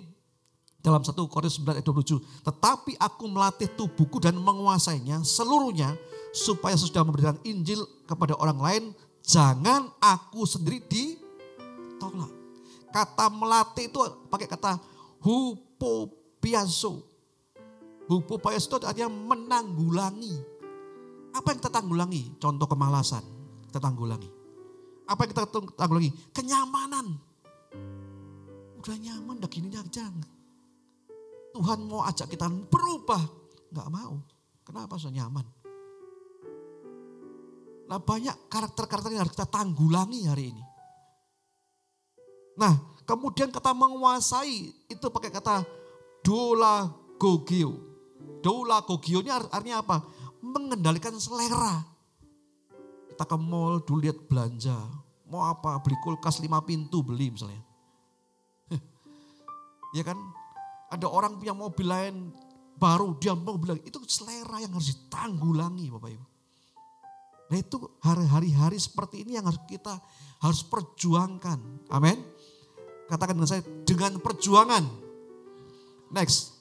Dalam 1 Korintus 9 ayat 27. Tetapi aku melatih tubuhku dan menguasainya seluruhnya. Supaya sudah memberikan Injil kepada orang lain. Jangan aku sendiri ditolak. Kata melatih itu pakai kata hupopiazo. Hupopiazo itu artinya menanggulangi. Apa yang kita tanggulangi? Contoh kemalasan, kita tanggulangi. Apa yang kita tanggulangi? Kenyamanan. Udah nyaman, udah gini aja. Tuhan mau ajak kita berubah. Gak mau. Kenapa sudah nyaman? Nah banyak karakter-karakter yang harus kita tanggulangi hari ini. Nah kemudian kata menguasai itu pakai kata dolagogio. Dolagogio ini artinya apa? Mengendalikan selera. Kita ke mall dulu lihat belanja. Mau apa? Beli kulkas 5 pintu beli misalnya. Ya kan? Ada orang yang mobil lain baru dia mau bilang itu selera yang harus ditanggulangi Bapak Ibu. Nah itu hari-hari seperti ini yang kita harus perjuangkan. Amin. Katakan dengan saya dengan perjuangan. Next.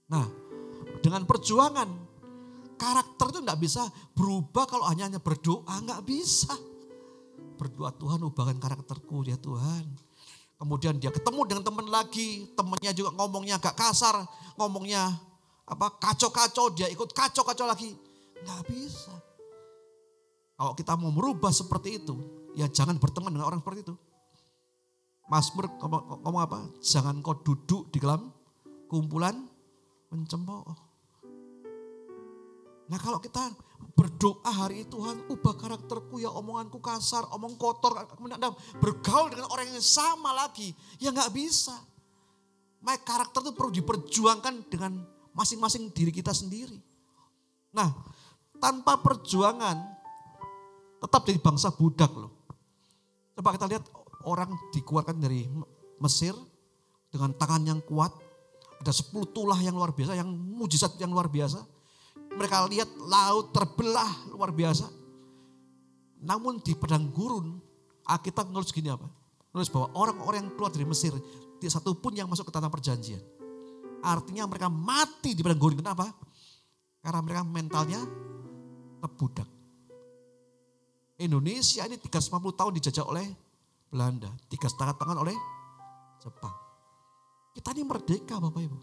Nah dengan perjuangan karakter itu gak bisa berubah kalau hanya berdoa. Gak bisa. Berdoa Tuhan ubahkan karakterku ya Tuhan. Kemudian dia ketemu dengan teman lagi. Temannya juga ngomongnya agak kasar. Ngomongnya kacau-kacau. Dia ikut kacau-kacau lagi. Gak bisa. Kalau kita mau merubah seperti itu. Ya jangan berteman dengan orang seperti itu. Mazmur ngomong apa? Jangan kau duduk di dalam kumpulan pencemooh. Nah kalau kita berdoa hari itu Tuhan ubah karakterku ya omonganku kasar, omong kotor. Kemudian Anda bergaul dengan orang yang sama lagi. Ya gak bisa. Maka karakter itu perlu diperjuangkan dengan masing-masing diri kita sendiri. Nah tanpa perjuangan tetap jadi bangsa budak loh. Coba kita lihat orang dikeluarkan dari Mesir dengan tangan yang kuat. Ada 10 tulah yang luar biasa, yang mujizat yang luar biasa. Mereka lihat laut terbelah luar biasa. Namun di padang gurun, Alkitab menulis gini apa? Menulis bahwa orang-orang yang keluar dari Mesir, tidak satu pun yang masuk ke tanah perjanjian. Artinya mereka mati di padang gurun. Kenapa? Karena mereka mentalnya terbudak. Indonesia ini 350 tahun dijajah oleh Belanda, 3,5 tahun oleh Jepang. Kita ini merdeka Bapak Ibu.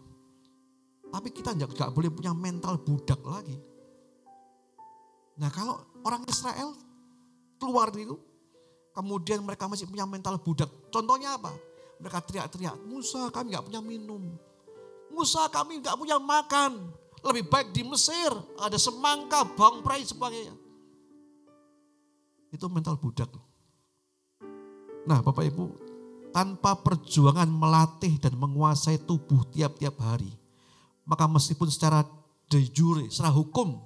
Tapi kita nggak boleh punya mental budak lagi. Nah kalau orang Israel keluar itu, kemudian mereka masih punya mental budak. Contohnya apa? Mereka teriak-teriak, Musa kami nggak punya minum. Musa kami nggak punya makan. Lebih baik di Mesir, ada semangka, bawang prai, sebagainya. Itu mental budak. Nah Bapak Ibu, tanpa perjuangan melatih dan menguasai tubuh tiap-tiap hari, maka meskipun secara de jure, secara hukum,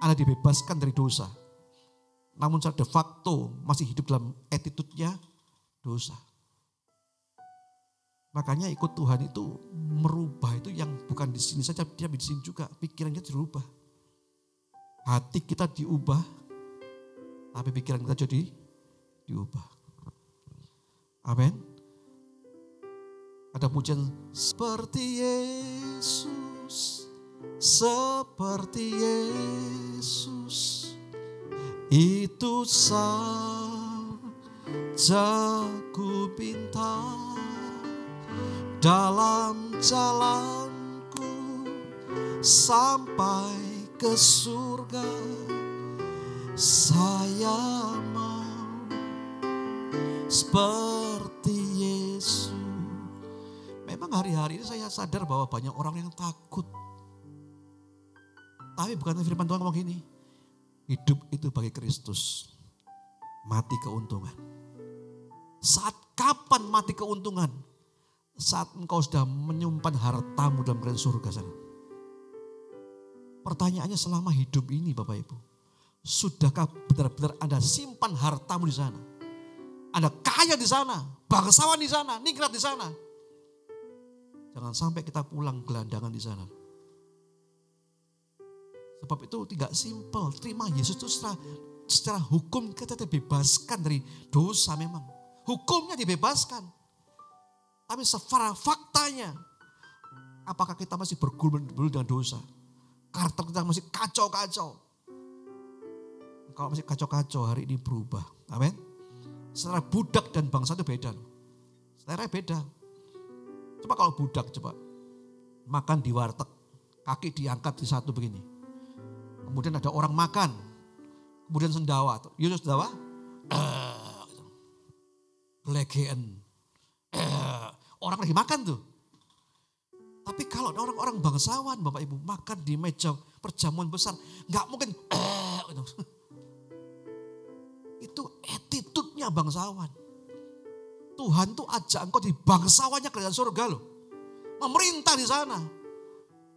Anda dibebaskan dari dosa. Namun secara de facto masih hidup dalam attitude-nya dosa. Makanya ikut Tuhan itu merubah itu yang bukan di sini saja, dia di sini juga. Pikirannya dirubah. Hati kita diubah, tapi pikiran kita jadi diubah. Amin. Ada pujian seperti Yesus, seperti Yesus, itu saja ku pinta dalam jalanku sampai ke surga. Saya mau seperti Yesus. Memang hari-hari ini saya sadar bahwa banyak orang yang takut. Tapi bukan firman Tuhan ngomong gini, hidup itu bagi Kristus, mati keuntungan. Saat kapan mati keuntungan? Saat engkau sudah menyimpan hartamu dalam kerajaan surga sana. Pertanyaannya selama hidup ini Bapak Ibu, sudahkah benar-benar Anda simpan hartamu di sana? Anda kaya di sana, bangsawan di sana, ningrat di sana. Jangan sampai kita pulang gelandangan di sana. Sebab itu tidak simpel. Terima Yesus itu secara hukum kita dibebaskan dari dosa memang. Hukumnya dibebaskan. Tapi secara faktanya, apakah kita masih bergumul dengan dosa? Karakter kita masih kacau-kacau. Kalau masih kacau-kacau hari ini berubah. Amin. Secara budak dan bangsa itu beda. Secara beda. Coba kalau budak coba. Makan di warteg. Kaki diangkat di satu begini. Kemudian ada orang makan. Kemudian sendawa. Yusuf sendawa. Gelegean. Orang lagi makan tuh. Tapi kalau orang-orang bangsawan Bapak Ibu makan di meja perjamuan besar. Gak mungkin. Itu attitude-nya bangsawan. Tuhan tuh ajak engkau di bangsawannya kerajaan surga loh. Memerintah di sana.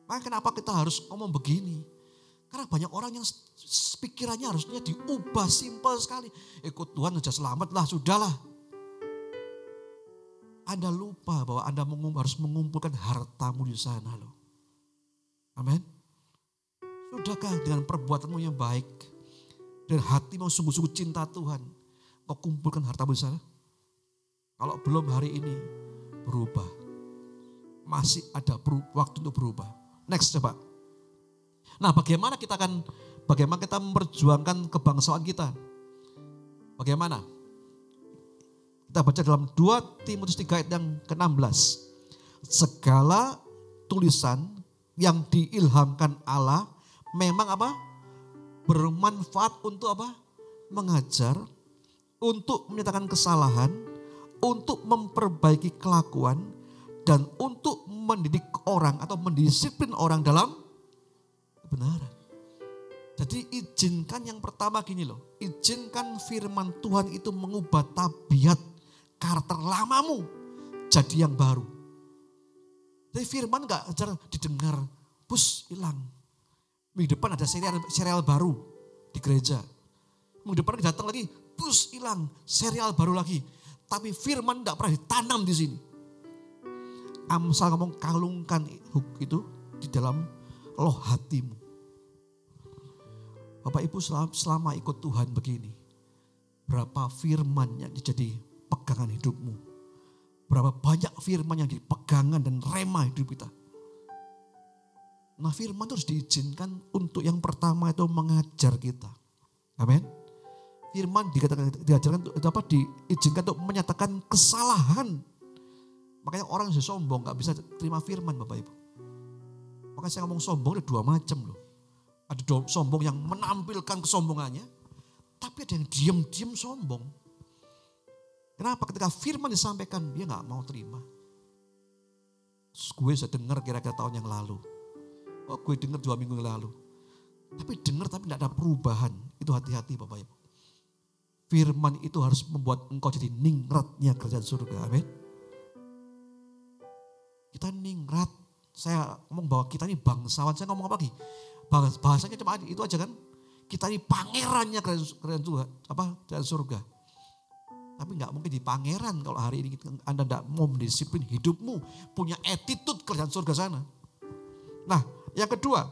Makanya kenapa kita harus ngomong begini. Karena banyak orang yang pikirannya harusnya diubah simpel sekali. Ikut Tuhan sudah selamat lah, sudahlah. Anda lupa bahwa Anda harus mengumpulkan hartamu di sana loh. Amin. Sudahkah dengan perbuatanmu yang baik, dan hatimu sungguh-sungguh cinta Tuhan, kau kumpulkan hartamu di sana? Kalau belum hari ini, berubah. Masih ada waktu untuk berubah. Next coba. Nah bagaimana kita memperjuangkan kebangsaan kita? Bagaimana? Kita baca dalam 2 Timotius 3 ayat yang ke-16. Segala tulisan yang diilhamkan Allah memang apa? Bermanfaat untuk apa? Mengajar, untuk menyatakan kesalahan, untuk memperbaiki kelakuan, dan untuk mendidik orang atau mendisiplin orang dalam kebenaran. Jadi izinkan yang pertama gini loh, izinkan firman Tuhan itu mengubah tabiat karakter lamamu jadi yang baru. Jadi firman gak didengar, bus hilang. Minggu depan ada serial baru di gereja. Minggu depan datang lagi bus hilang, serial baru lagi. Tapi firman tidak pernah ditanam di sini. Amsal ngomong kalungkan itu di dalam loh hatimu. Bapak Ibu selama ikut Tuhan begini, berapa firman yang jadi pegangan hidupmu. Berapa banyak firman yang jadi pegangan dan rema hidup kita. Nah firman itu harus diizinkan untuk yang pertama itu mengajar kita. Amin. Firman diajarkan diizinkan untuk menyatakan kesalahan. Makanya orang yang sombong gak bisa terima firman Bapak Ibu. Makanya saya ngomong sombong ada dua macam loh. Ada sombong yang menampilkan kesombongannya. Tapi ada yang diam-diam sombong. Kenapa? Ketika firman disampaikan dia gak mau terima. Gue sudah dengar kira-kira tahun yang lalu. Oh, gue dengar 2 minggu yang lalu. Tapi dengar tapi tidak ada perubahan. Itu hati-hati Bapak Ibu. Firman itu harus membuat engkau jadi ningratnya kerajaan surga. Amin. Kita ningrat. Saya ngomong bahwa kita ini bangsawan. Saya ngomong apa lagi? Bahasanya cuma itu aja kan. Kita ini pangerannya kerajaan Tuhan. Kerajaan surga. Tapi nggak mungkin di pangeran kalau hari ini Anda tidak mau mendisiplin hidupmu. Punya attitude kerajaan surga sana. Nah yang kedua.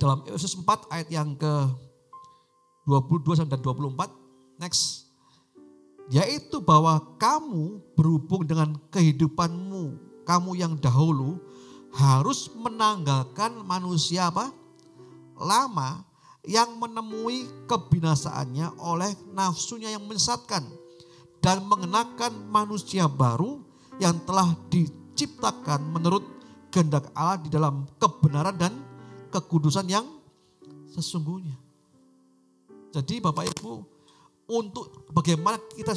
Dalam Efesus 4 ayat yang ke 22 dan 24. Next. Yaitu bahwa kamu berhubung dengan kehidupanmu. Kamu yang dahulu harus menanggalkan manusia lama yang menemui kebinasaannya oleh nafsunya yang menyesatkan. Dan mengenakan manusia baru yang telah diciptakan menurut kehendak Allah di dalam kebenaran dan kekudusan yang sesungguhnya. Jadi Bapak Ibu, untuk bagaimana kita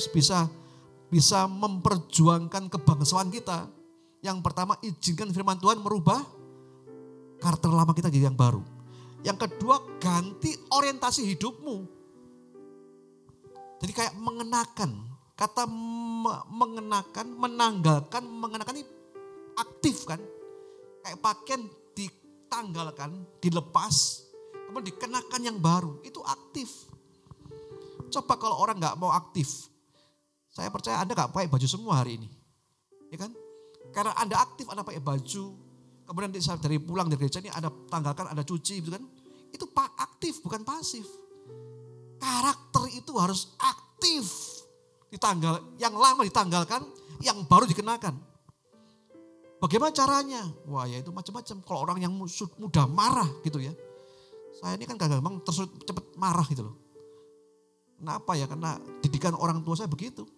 bisa memperjuangkan kebangsaan kita. Yang pertama izinkan firman Tuhan merubah karakter lama kita jadi yang baru. Yang kedua ganti orientasi hidupmu. Jadi kayak mengenakan. Kata mengenakan, menanggalkan, mengenakan ini aktif kan. Kayak pakaian ditanggalkan, dilepas, kemudian dikenakan yang baru. Itu aktif. Coba kalau orang gak mau aktif. Saya percaya Anda gak pakai baju semua hari ini. Ya kan? Karena Anda aktif, Anda pakai baju. Kemudian dari pulang dari gereja ini Anda tanggalkan, Anda cuci gitu kan. Itu aktif bukan pasif. Karakter itu harus aktif. Yang lama ditanggalkan, yang baru dikenakan. Bagaimana caranya? Wah ya itu macam-macam. Kalau orang yang mudah marah gitu ya. Saya ini kan gampang cepat marah gitu loh. Kenapa ya? Karena didikan orang tua saya begitu.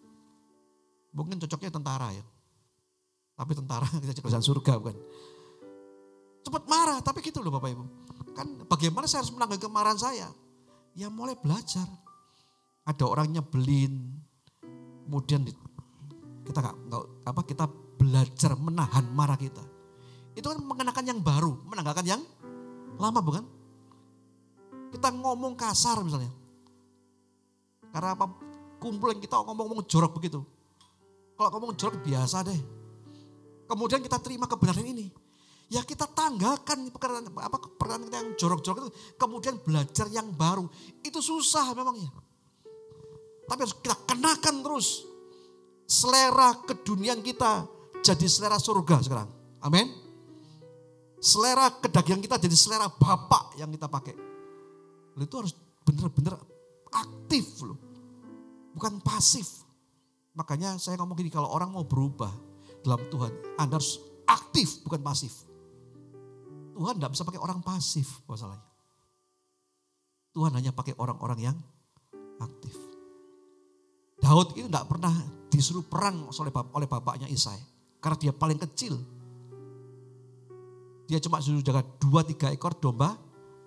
Mungkin cocoknya tentara ya. Tapi tentara kita kerajaan surga bukan. Cepat marah, tapi gitu loh Bapak Ibu. Kan bagaimana saya harus menanggapi kemarahan saya? Ya mulai belajar. Ada orang nyebelin, kemudian kita belajar menahan marah kita. Itu kan mengenakan yang baru, menanggalkan yang lama bukan? Kita ngomong kasar misalnya. Karena apa? Kumpulan kita ngomong jorok begitu. Kalau ngomong jorok biasa deh. Kemudian kita terima kebenaran ini. Ya kita tanggalkan perkataan kita yang jorok-jorok itu. Kemudian belajar yang baru. Itu susah memangnya. Tapi harus kita kenakan terus. Selera keduniaan kita jadi selera surga sekarang. Amin. Selera kedagingan kita jadi selera Bapa yang kita pakai. Itu harus benar-benar aktif loh. Bukan pasif. Makanya saya ngomong gini, kalau orang mau berubah dalam Tuhan, Anda harus aktif bukan pasif. Tuhan tidak bisa pakai orang pasif masalahnya. Tuhan hanya pakai orang-orang yang aktif. Daud itu tidak pernah disuruh perang oleh bapaknya Isai. Karena dia paling kecil. Dia cuma suruh jaga 2-3 ekor domba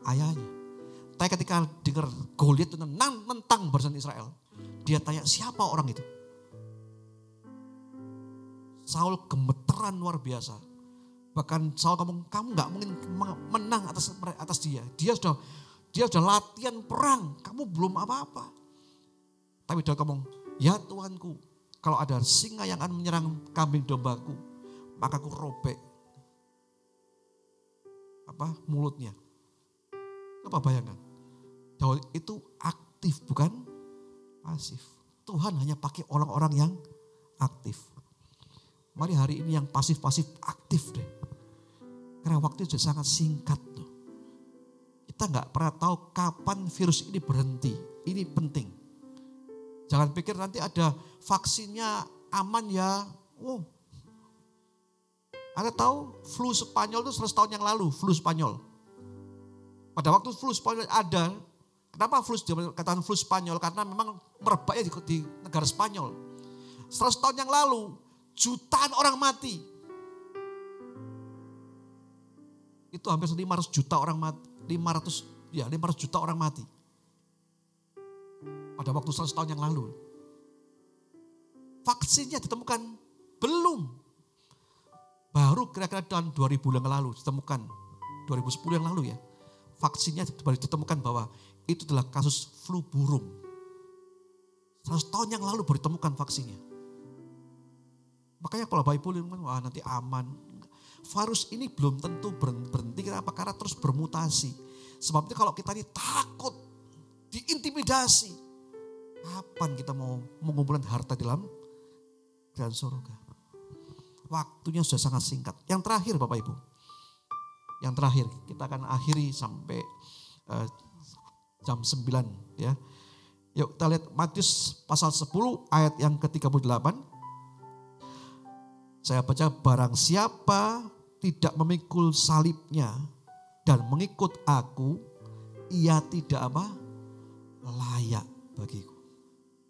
ayahnya. Tapi ketika dengar Goliat nentang barisan Israel. Dia tanya siapa orang itu. Saul gemeteran luar biasa. Bahkan Saul ngomong, kamu gak mungkin menang atas dia. Dia sudah latihan perang, kamu belum apa-apa. Tapi dia ngomong, ya Tuanku, kalau ada singa yang akan menyerang kambing dombaku, maka aku robek mulutnya. Apa bayangkan? Daud itu aktif bukan pasif. Tuhan hanya pakai orang-orang yang aktif. Mari hari ini yang pasif-pasif aktif deh. Karena waktu itu sangat singkat tuh. Kita nggak pernah tahu kapan virus ini berhenti. Ini penting. Jangan pikir nanti ada vaksinnya aman ya. Oh. Anda tahu flu Spanyol itu 100 tahun yang lalu, flu Spanyol. Pada waktu flu Spanyol ada, kenapa katakan flu Spanyol? Karena memang merebaknya di negara Spanyol. 100 tahun yang lalu, jutaan orang mati. Itu hampir 500 juta orang mati. 500 juta orang mati. Pada waktu 100 tahun yang lalu. Vaksinnya ditemukan? Belum. Baru kira-kira tahun 2000 yang lalu ditemukan. 2010 yang lalu ya. Vaksinnya baru ditemukan bahwa itu adalah kasus flu burung. 100 tahun yang lalu baru ditemukan vaksinnya. Makanya kalau Bapak Ibu bilang, wah nanti aman. Virus ini belum tentu berhenti. Kenapa? Karena terus bermutasi. Sebab itu kalau kita ini takut, diintimidasi. Kapan kita mau mengumpulkan harta di dalam surga? Waktunya sudah sangat singkat. Yang terakhir Bapak Ibu. Yang terakhir kita akan akhiri sampai jam 9 ya. Yuk kita lihat Matius pasal 10 ayat yang ke-38. Saya baca, barang siapa tidak memikul salibnya dan mengikut aku, ia tidak layak bagiku.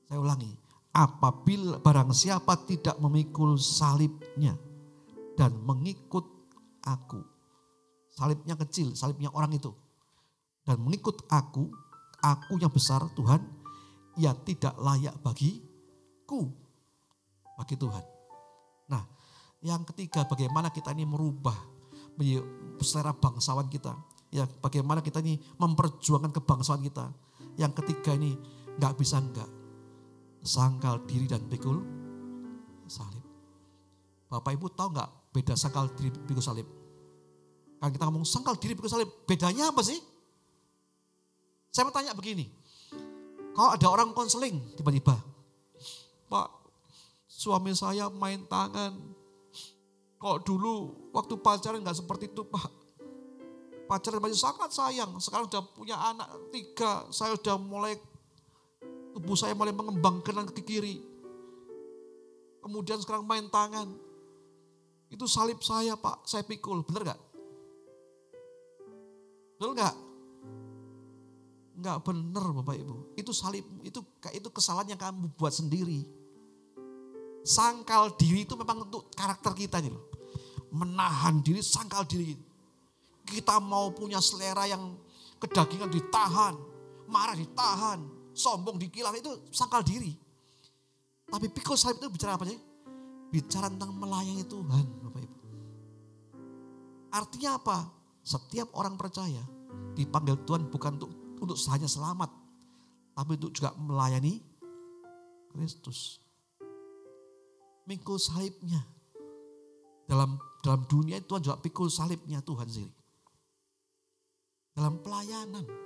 Saya ulangi. Apabila barang siapa tidak memikul salibnya dan mengikut aku. Salibnya kecil, salibnya orang itu. Dan mengikut aku yang besar Tuhan, ia tidak layak bagiku. Bagi Tuhan. Nah, yang ketiga bagaimana kita ini merubah selera bangsawan kita. Ya, bagaimana kita ini memperjuangkan kebangsaan kita. Yang ketiga ini gak bisa enggak. Sangkal diri dan pikul salib. Bapak Ibu tahu nggak beda sangkal diri pikul salib? Kan kita ngomong sangkal diri pikul salib, bedanya apa sih? Saya mau tanya begini, kalau ada orang konseling tiba-tiba, Pak, suami saya main tangan. Kok dulu waktu pacaran nggak seperti itu Pak? Pacaran masih sangat sayang, sekarang udah punya anak 3, saya udah mulai tubuh saya mulai mengembang kanan ke kiri. Kemudian sekarang main tangan. Itu salib saya Pak, saya pikul. Benar gak? Betul gak? Enggak benar Bapak Ibu. Itu salib, itu kesalahan yang kamu buat sendiri. Sangkal diri itu memang untuk karakter kita nih loh. Menahan diri, sangkal diri. Kita mau punya selera yang kedagingan ditahan, marah ditahan. Sombong dikilah itu sangkal diri. Tapi pikul salib itu bicara apa sih? Bicara tentang melayani Tuhan Bapak Ibu. Artinya apa? Setiap orang percaya dipanggil Tuhan bukan untuk hanya selamat. Tapi untuk juga melayani Kristus. Pikul salibnya. Dalam dunia Tuhan juga pikul salibnya Tuhan sendiri. Dalam pelayanan.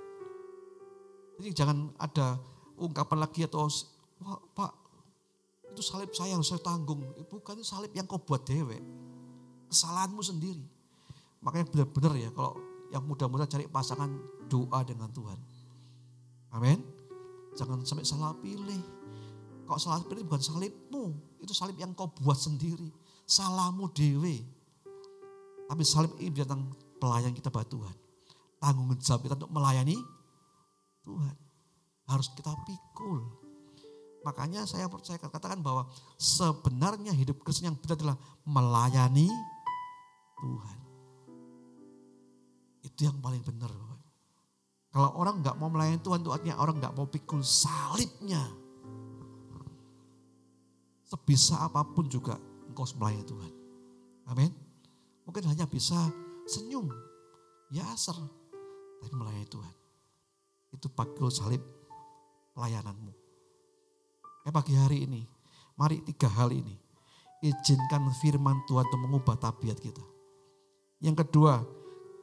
Jadi jangan ada ungkapan lagi atau, wah Pak, itu salib saya yang saya tanggung. Bukan, itu salib yang kau buat dewek. Kesalahanmu sendiri. Makanya benar-benar ya, kalau yang muda-muda cari pasangan, doa dengan Tuhan. Amin. Jangan sampai salah pilih. Kalau salah pilih bukan salibmu, itu salib yang kau buat sendiri. Salahmu dewe. Tapi salib ini tentang pelayan kita pada Tuhan. Tanggung jawab kita untuk melayani Tuhan. Harus kita pikul. Makanya saya katakan bahwa sebenarnya hidup Kristen yang benar adalah melayani Tuhan. Itu yang paling benar. Kalau orang nggak mau melayani Tuhan, itu artinya orang nggak mau pikul salibnya. Sebisa apapun juga engkau melayani Tuhan. Amin. Mungkin hanya bisa senyum, ya asar, tapi melayani Tuhan. Itu pikul salib pelayananmu. Pagi hari ini, mari 3 hal ini. Izinkan firman Tuhan untuk mengubah tabiat kita. Yang kedua,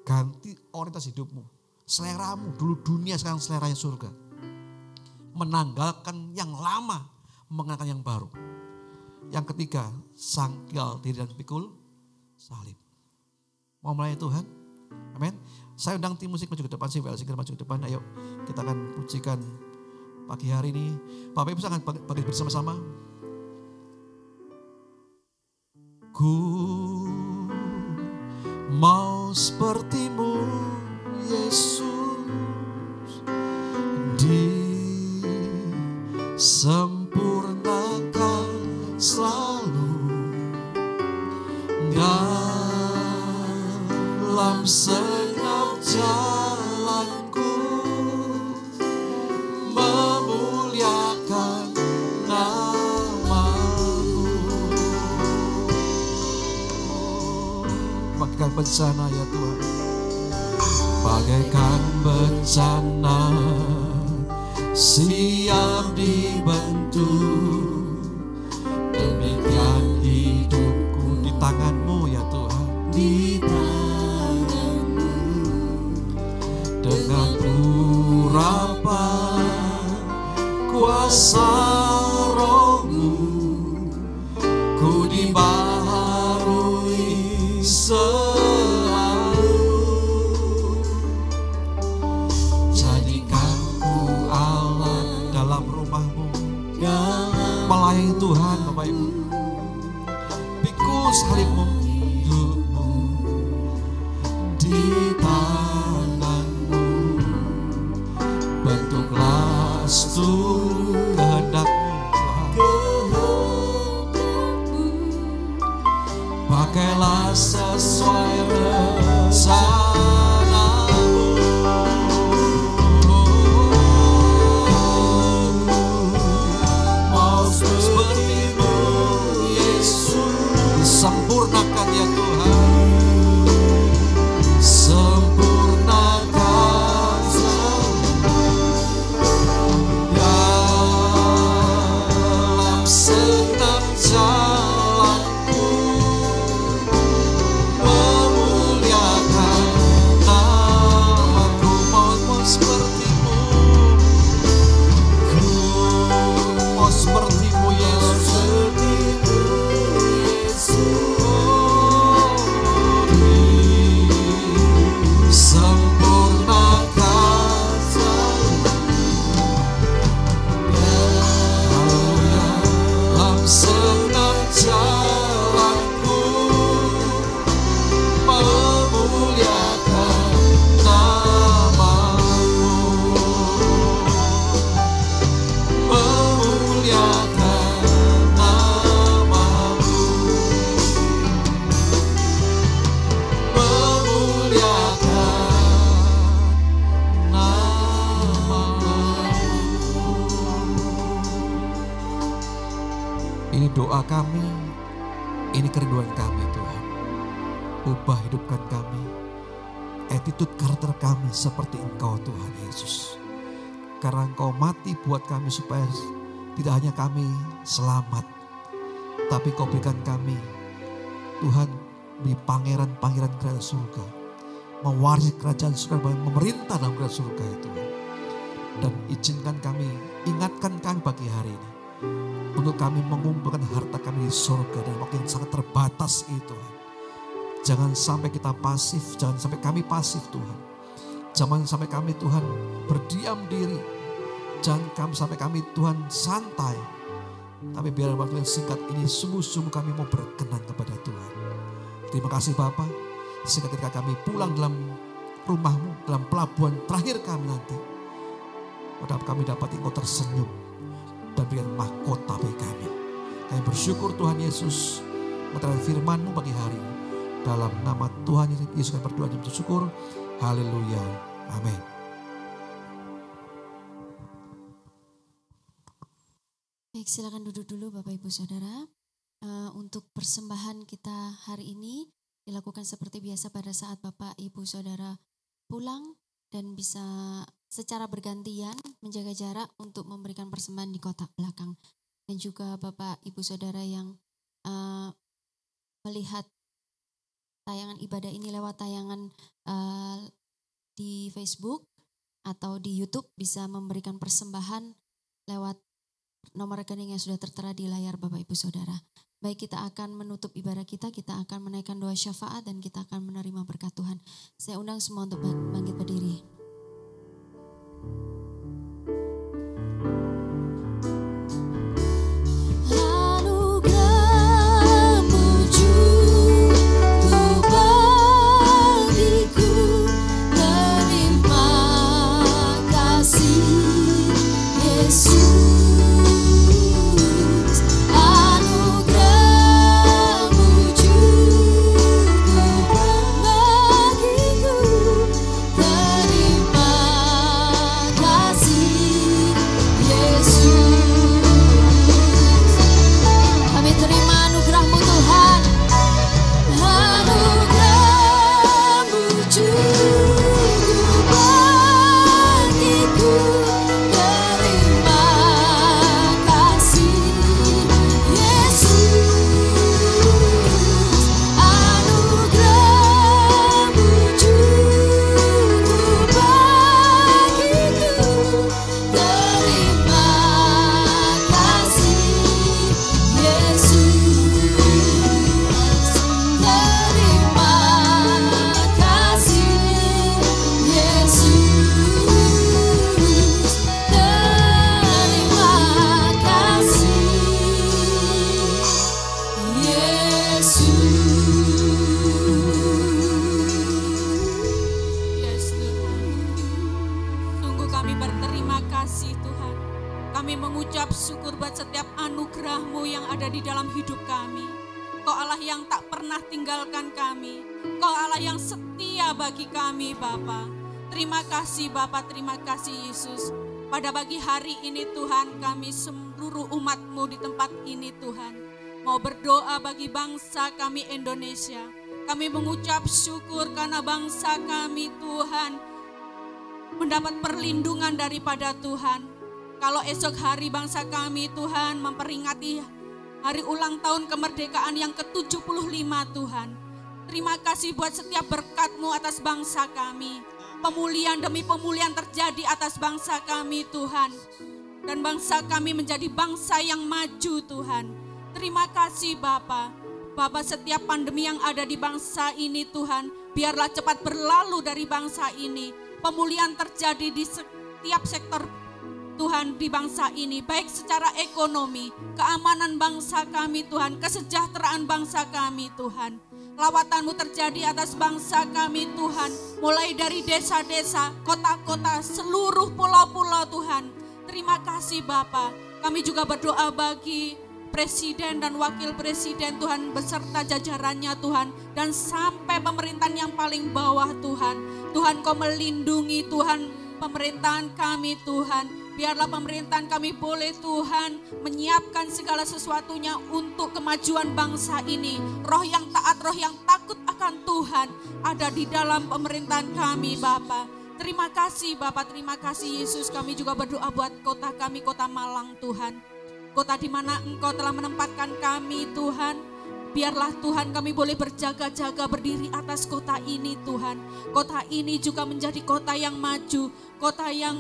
ganti orientasi hidupmu. Seleramu, dulu dunia sekarang seleranya surga. menanggalkan yang lama, mengenakan yang baru. Yang ketiga, sangkal diri dan pikul salib. Mau mulai Tuhan? Amin. Saya undang tim musik maju ke depan, segera maju ke depan. Ayo kita akan pujikan pagi hari ini. Bapak Ibu akan bagi bersama-sama. Ku mau sepertimu Yesus, disempurnakan selalu dalam segenap jalanku, memuliakan namamu. Bagaikan bencana ya Tuhan, bagaikan bencana siap dibentuk, demikian hidupku di tangan-Mu ya Tuhan, di tangan-Mu. Dengan urapan kuasa Roh-Mu, ku dibaharui selalu. Jadikan ku Allah dalam rumah-Mu, melayani Tuhan Bapak Ibu. Pikul salib-Mu, hidupmu di tangan-Mu, bentuklah seluruh kehendak-Mu Tuhan. Pakailah sesuai rencana-Mu. Mau seperti-Mu Yesus, sempurnakan ya Tuhan, sempurnakan dalam segenap jalanku, memuliakan namaku. Mau seperti-Mu, ku mau seperti-Mu Yesus. Sempurnakan dalam segenap jalanku, memuliakan namamu, memuliakan namamu, memuliakan namamu. Ini doa kami, ini kerinduan kami Tuhan. Ubah hidupkan kami, attitude karakter kami seperti Engkau Tuhan Yesus. Karena Engkau mati buat kami supaya tidak hanya kami selamat, tapi Kau berikan kami Tuhan, beri pangeran-pangeran kerajaan surga, mewarisi kerajaan surga, memerintah dalam kerajaan surga itu. Dan izinkan kami, ingatkan kami pagi hari ini, untuk kami mengumpulkan harta kami di surga dan waktu yang sangat terbatas itu. Jangan sampai kita pasif, jangan sampai kami pasif Tuhan. Jangan sampai kami Tuhan berdiam diri. Jangan sampai kami Tuhan santai. Tapi biar waktu yang singkat ini sungguh-sungguh kami mau berkenan kepada Tuhan. Terima kasih Bapa, sehingga ketika kami pulang dalam rumah-Mu, dalam pelabuhan terakhir kami nanti, kami dapat Engkau tersenyum dan berikan mahkota bagi kami. Kami bersyukur Tuhan Yesus menerima firman-Mu pagi hari. Dalam nama Tuhan Yesus kami berdoa dan bersyukur. Haleluya. Amin. Baik, silakan duduk dulu Bapak Ibu Saudara. Untuk persembahan kita hari ini dilakukan seperti biasa pada saat Bapak Ibu Saudara pulang dan bisa secara bergantian menjaga jarak untuk memberikan persembahan di kotak belakang. Dan juga Bapak Ibu Saudara yang melihat tayangan ibadah ini lewat tayangan di Facebook atau di YouTube bisa memberikan persembahan lewat nomor rekening yang sudah tertera di layar Bapak Ibu Saudara. Baik, kita akan menutup ibadah kita akan menaikkan doa syafaat dan kita akan menerima berkat Tuhan. Saya undang semua untuk bangkit berdiri. Bapa, terima kasih Yesus. Pada pagi hari ini Tuhan, kami seluruh umat-Mu di tempat ini Tuhan, mau berdoa bagi bangsa kami Indonesia. Kami mengucap syukur karena bangsa kami Tuhan mendapat perlindungan daripada Tuhan. Kalau esok hari bangsa kami Tuhan memperingati hari ulang tahun kemerdekaan yang ke-75 Tuhan. Terima kasih buat setiap berkat-Mu atas bangsa kami. Pemulihan demi pemulihan terjadi atas bangsa kami Tuhan. Dan bangsa kami menjadi bangsa yang maju Tuhan. Terima kasih Bapa. Bapa, setiap pandemi yang ada di bangsa ini Tuhan, biarlah cepat berlalu dari bangsa ini. Pemulihan terjadi di setiap sektor Tuhan di bangsa ini, baik secara ekonomi, keamanan bangsa kami Tuhan, kesejahteraan bangsa kami Tuhan. Lawatan-Mu terjadi atas bangsa kami Tuhan, mulai dari desa-desa, kota-kota, seluruh pulau-pulau Tuhan. Terima kasih Bapa. Kami juga berdoa bagi Presiden dan Wakil Presiden Tuhan beserta jajarannya Tuhan, dan sampai pemerintahan yang paling bawah Tuhan. Tuhan Kau melindungi Tuhan pemerintahan kami Tuhan. Biarlah pemerintahan kami boleh Tuhan menyiapkan segala sesuatunya untuk kemajuan bangsa ini. Roh yang taat, roh yang takut akan Tuhan ada di dalam pemerintahan kami Bapa. Terima kasih Bapa, terima kasih Yesus. Kami juga berdoa buat kota kami, kota Malang Tuhan. Kota di mana Engkau telah menempatkan kami Tuhan. Biarlah Tuhan kami boleh berjaga-jaga berdiri atas kota ini Tuhan. Kota ini juga menjadi kota yang maju, kota yang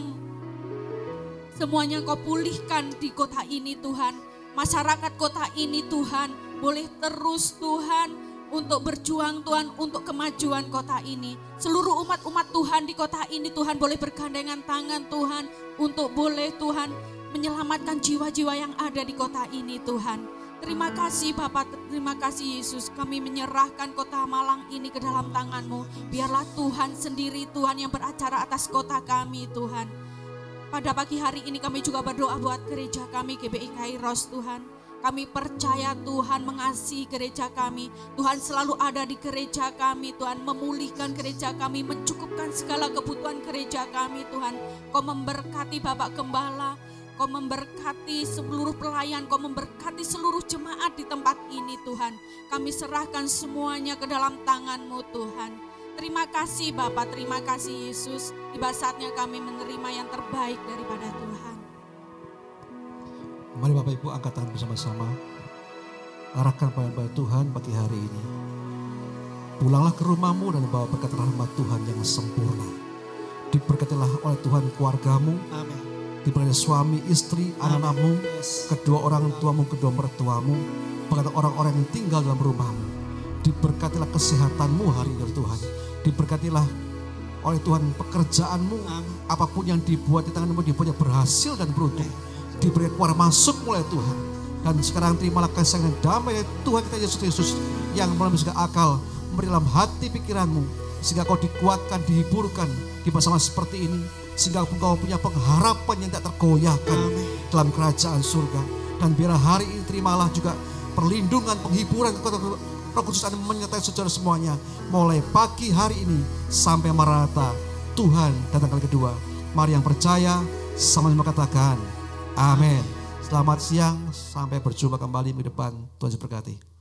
semuanya Kau pulihkan di kota ini Tuhan. Masyarakat kota ini Tuhan boleh terus Tuhan untuk berjuang Tuhan untuk kemajuan kota ini. Seluruh umat-umat Tuhan di kota ini Tuhan boleh bergandengan tangan Tuhan untuk boleh Tuhan menyelamatkan jiwa-jiwa yang ada di kota ini Tuhan. Terima kasih Bapak, terima kasih Yesus. Kami menyerahkan kota Malang ini ke dalam tangan-Mu. Biarlah Tuhan sendiri Tuhan yang beracara atas kota kami Tuhan. Pada pagi hari ini kami juga berdoa buat gereja kami GBI Kairos Tuhan. Kami percaya Tuhan mengasihi gereja kami. Tuhan selalu ada di gereja kami Tuhan. Memulihkan gereja kami, mencukupkan segala kebutuhan gereja kami Tuhan. Kau memberkati Bapak Gembala. Kau memberkati seluruh pelayan. Kau memberkati seluruh jemaat di tempat ini Tuhan. Kami serahkan semuanya ke dalam tangan-Mu Tuhan. Terima kasih Bapa, terima kasih Yesus. Tiba saatnya kami menerima yang terbaik daripada Tuhan. Mari Bapak Ibu angkat tangan bersama-sama. Arahkan pada Tuhan pagi hari ini. Pulanglah ke rumahmu dan bawa berkat rahmat Tuhan yang sempurna. Diberkatilah oleh Tuhan keluargamu. Amin. diberkati suami, istri, anak-anakmu, kedua orang tuamu, kedua mertuamu, bahkan orang-orang yang tinggal dalam rumahmu. Diberkatilah kesehatanmu hari ini Tuhan. Diberkatilah oleh Tuhan pekerjaanmu, apapun yang dibuat di tanganmu dibuatnya berhasil dan beruntung. Diberi keluar masuk mulai Tuhan. Dan sekarang terimalah kasih dan damai Tuhan kita Yesus Kristus yang melalui segala akal, memberi dalam hati pikiranmu, sehingga kau dikuatkan, dihiburkan di masa-masa seperti ini, sehingga engkau punya pengharapan yang tak tergoyahkan dalam kerajaan surga. Dan biarlah hari ini terimalah juga perlindungan, penghiburan, Roh Kudus akan menyertai saudara semuanya mulai pagi hari ini sampai Maranatha Tuhan datang kali kedua. Mari yang percaya sama-sama katakan amin. Selamat siang, sampai berjumpa kembali minggu depan. Tuhan Yesus berkati.